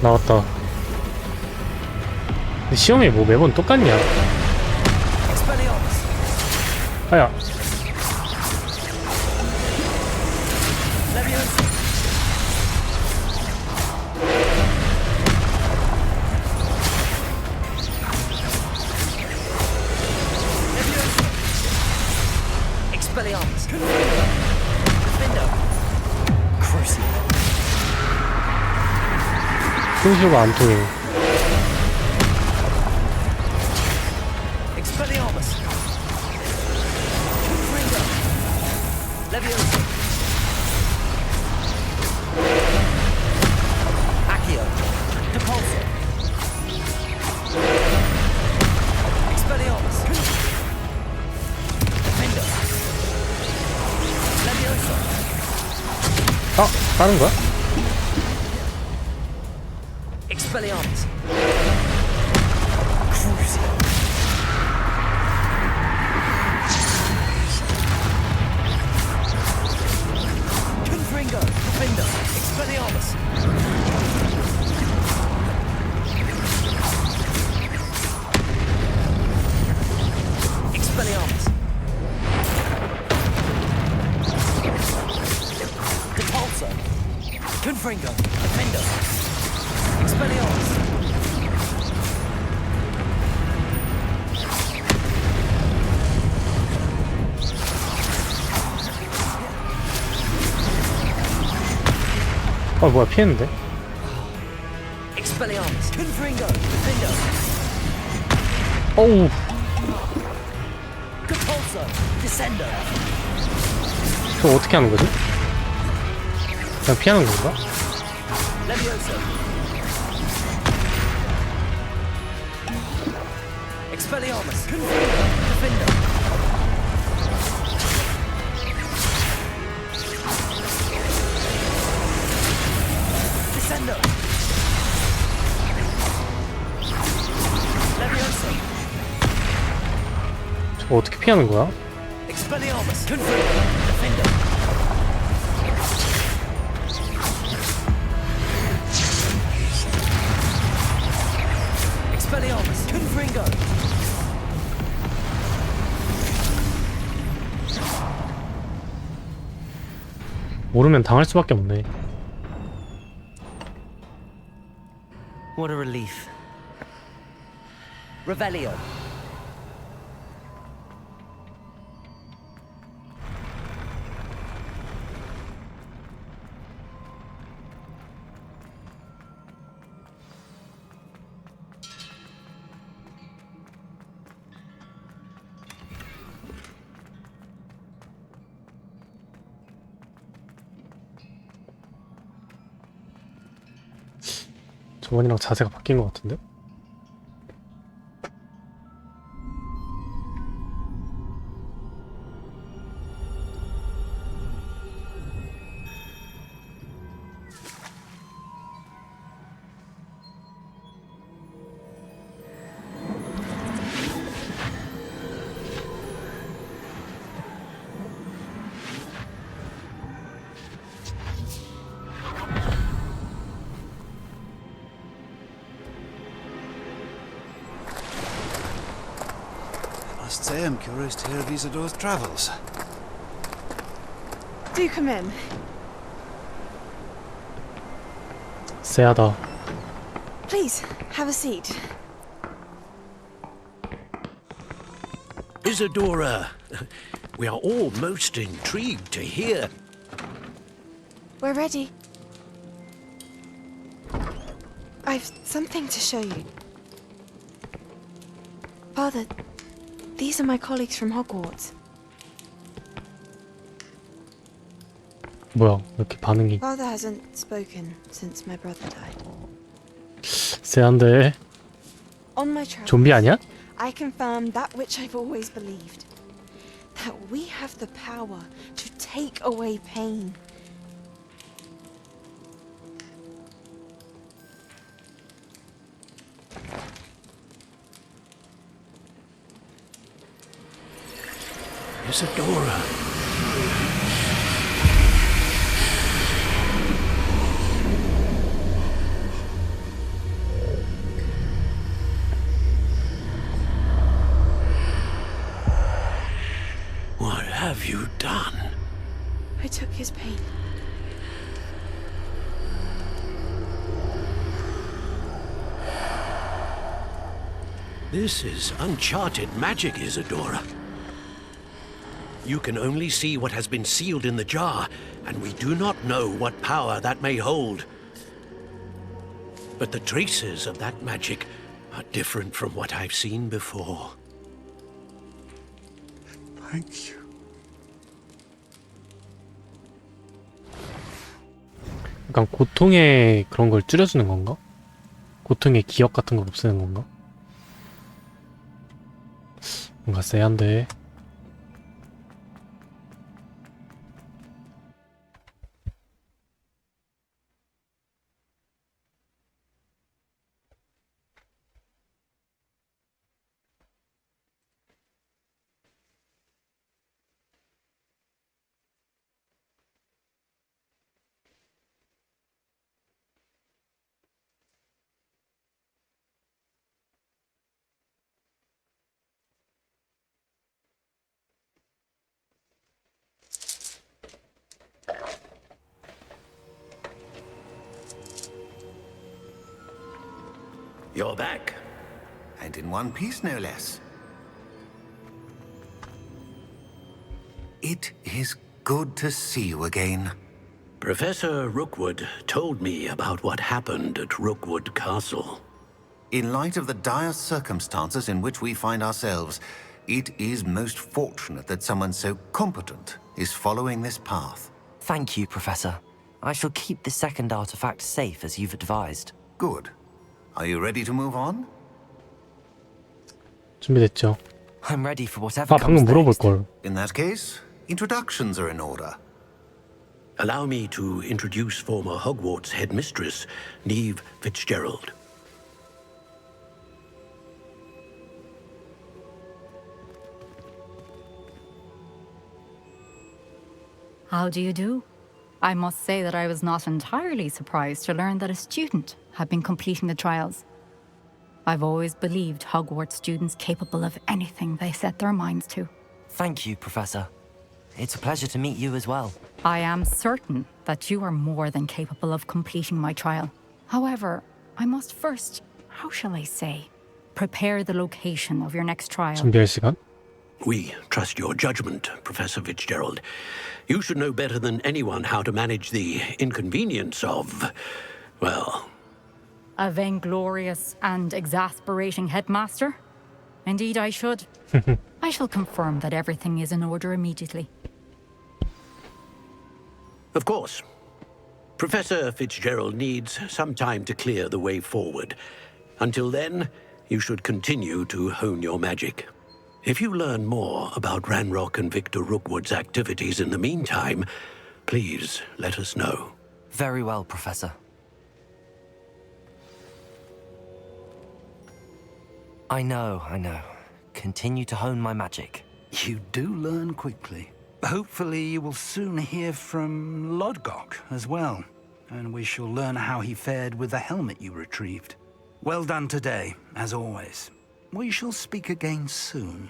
나왔다. 근데 시험이 뭐 매번 똑같냐? 아야. 순수가 안 통해. 아, 다른 거야? Expelliarmus. Confringo. Defender. Expelliarmus. Expelliarmus. Depulso. Confringo. Defender. Expelliarmus. 아 뭐야 피했는데? Expelliarmus. Confringo. Defender. 어우. Depulso. Descender. 저거 어떻게 하는 거지? 그냥 피하는 건가? Levioso. Expelliarmus. Confringo. Defender. Descender. Levioso. 저거 어떻게 피하는 거야? Expelliarmus. Confringo. Defender. Expelliarmus. Confringo. 모르면 당할 수밖에 없네. What a relief. Revelio. 저번이랑 자세가 바뀐 것 같은데? Must say I'm curious to hear of Isidore's travels. Do come in. 쎄하다. Please, have a seat. Isadora, we are all most intrigued to hear. We're ready. I've something to show you. Father, these are my colleagues from Hogwarts. 뭐야, 이렇게 반응이 Father hasn't spoken since my brother died. 쎄한데. On my travels, 좀비 아니야? I confirmed that which I've always believed. That we have the power to take away pain. Isadora. What have you done? I took his pain. This is uncharted magic, Isadora. You can only see what has been sealed in the jar, and we do not know what power that may hold. But the traces of that magic are different from what I've seen before. Thank you. 약간 고통의 그런 걸 줄여주는 건가? 고통의 기억 같은 걸 없애는 건가? 뭔가 쎄한데. You're back. And in one piece, no less. It is good to see you again. Professor Rookwood told me about what happened at Rookwood Castle. In light of the dire circumstances in which we find ourselves, it is most fortunate that someone so competent is following this path. Thank you, Professor. I shall keep the second artifact safe as you've advised. Good. Are you ready to move on? 준비됐죠. I'm ready for whatever 아, comes 방금 물어볼 next. 걸. In that case, introductions are in order. Allow me to introduce former Hogwarts headmistress, Neve Fitzgerald. How do you do? I must say that I was not entirely surprised to learn that a student had been completing the trials. I've always believed Hogwarts students capable of anything they set their minds to. Thank you, Professor. It's a pleasure to meet you as well. I am certain that you are more than capable of completing my trial. However, I must first, how shall I say, prepare the location of your next trial. 준비할 시간? We trust your judgment, Professor Fitzgerald. You should know better than anyone how to manage the inconvenience of, well... A vainglorious and exasperating headmaster? Indeed I should. I shall confirm that everything is in order immediately. Of course. Professor Fitzgerald needs some time to clear the way forward. Until then, you should continue to hone your magic. If you learn more about Ranrock and Victor Rookwood's activities in the meantime, please let us know. Very well, Professor. I know. Continue to hone my magic. You do learn quickly. Hopefully you will soon hear from Lodgok as well, and we shall learn how he fared with the helmet you retrieved. Well done today, as always. We shall speak again soon.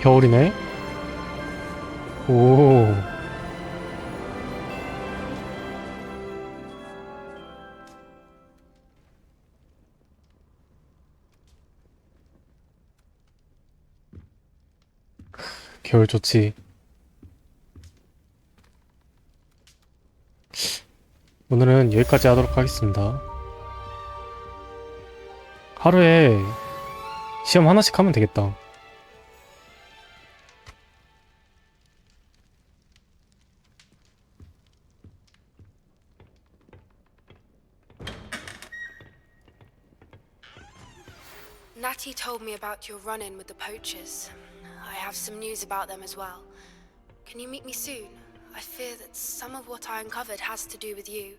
겨울이네. 오. 겨울 좋지. 오늘은 여기까지 하도록 하겠습니다. 하루에 시험 하나씩 하면 되겠다. Natty told me about your run-in with the poachers. I have some news about them as well. Can you meet me soon? I fear that some of what I uncovered has to do with you.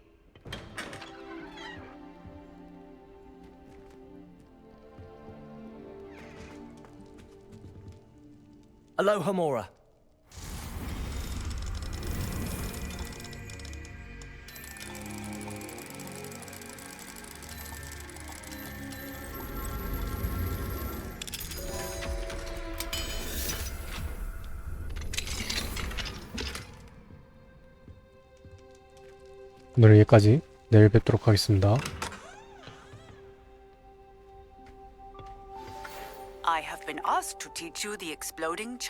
Aloha, Mora. 오늘은 여기까지. 내일 뵙도록 하겠습니다. I have been asked to teach you the exploding charm.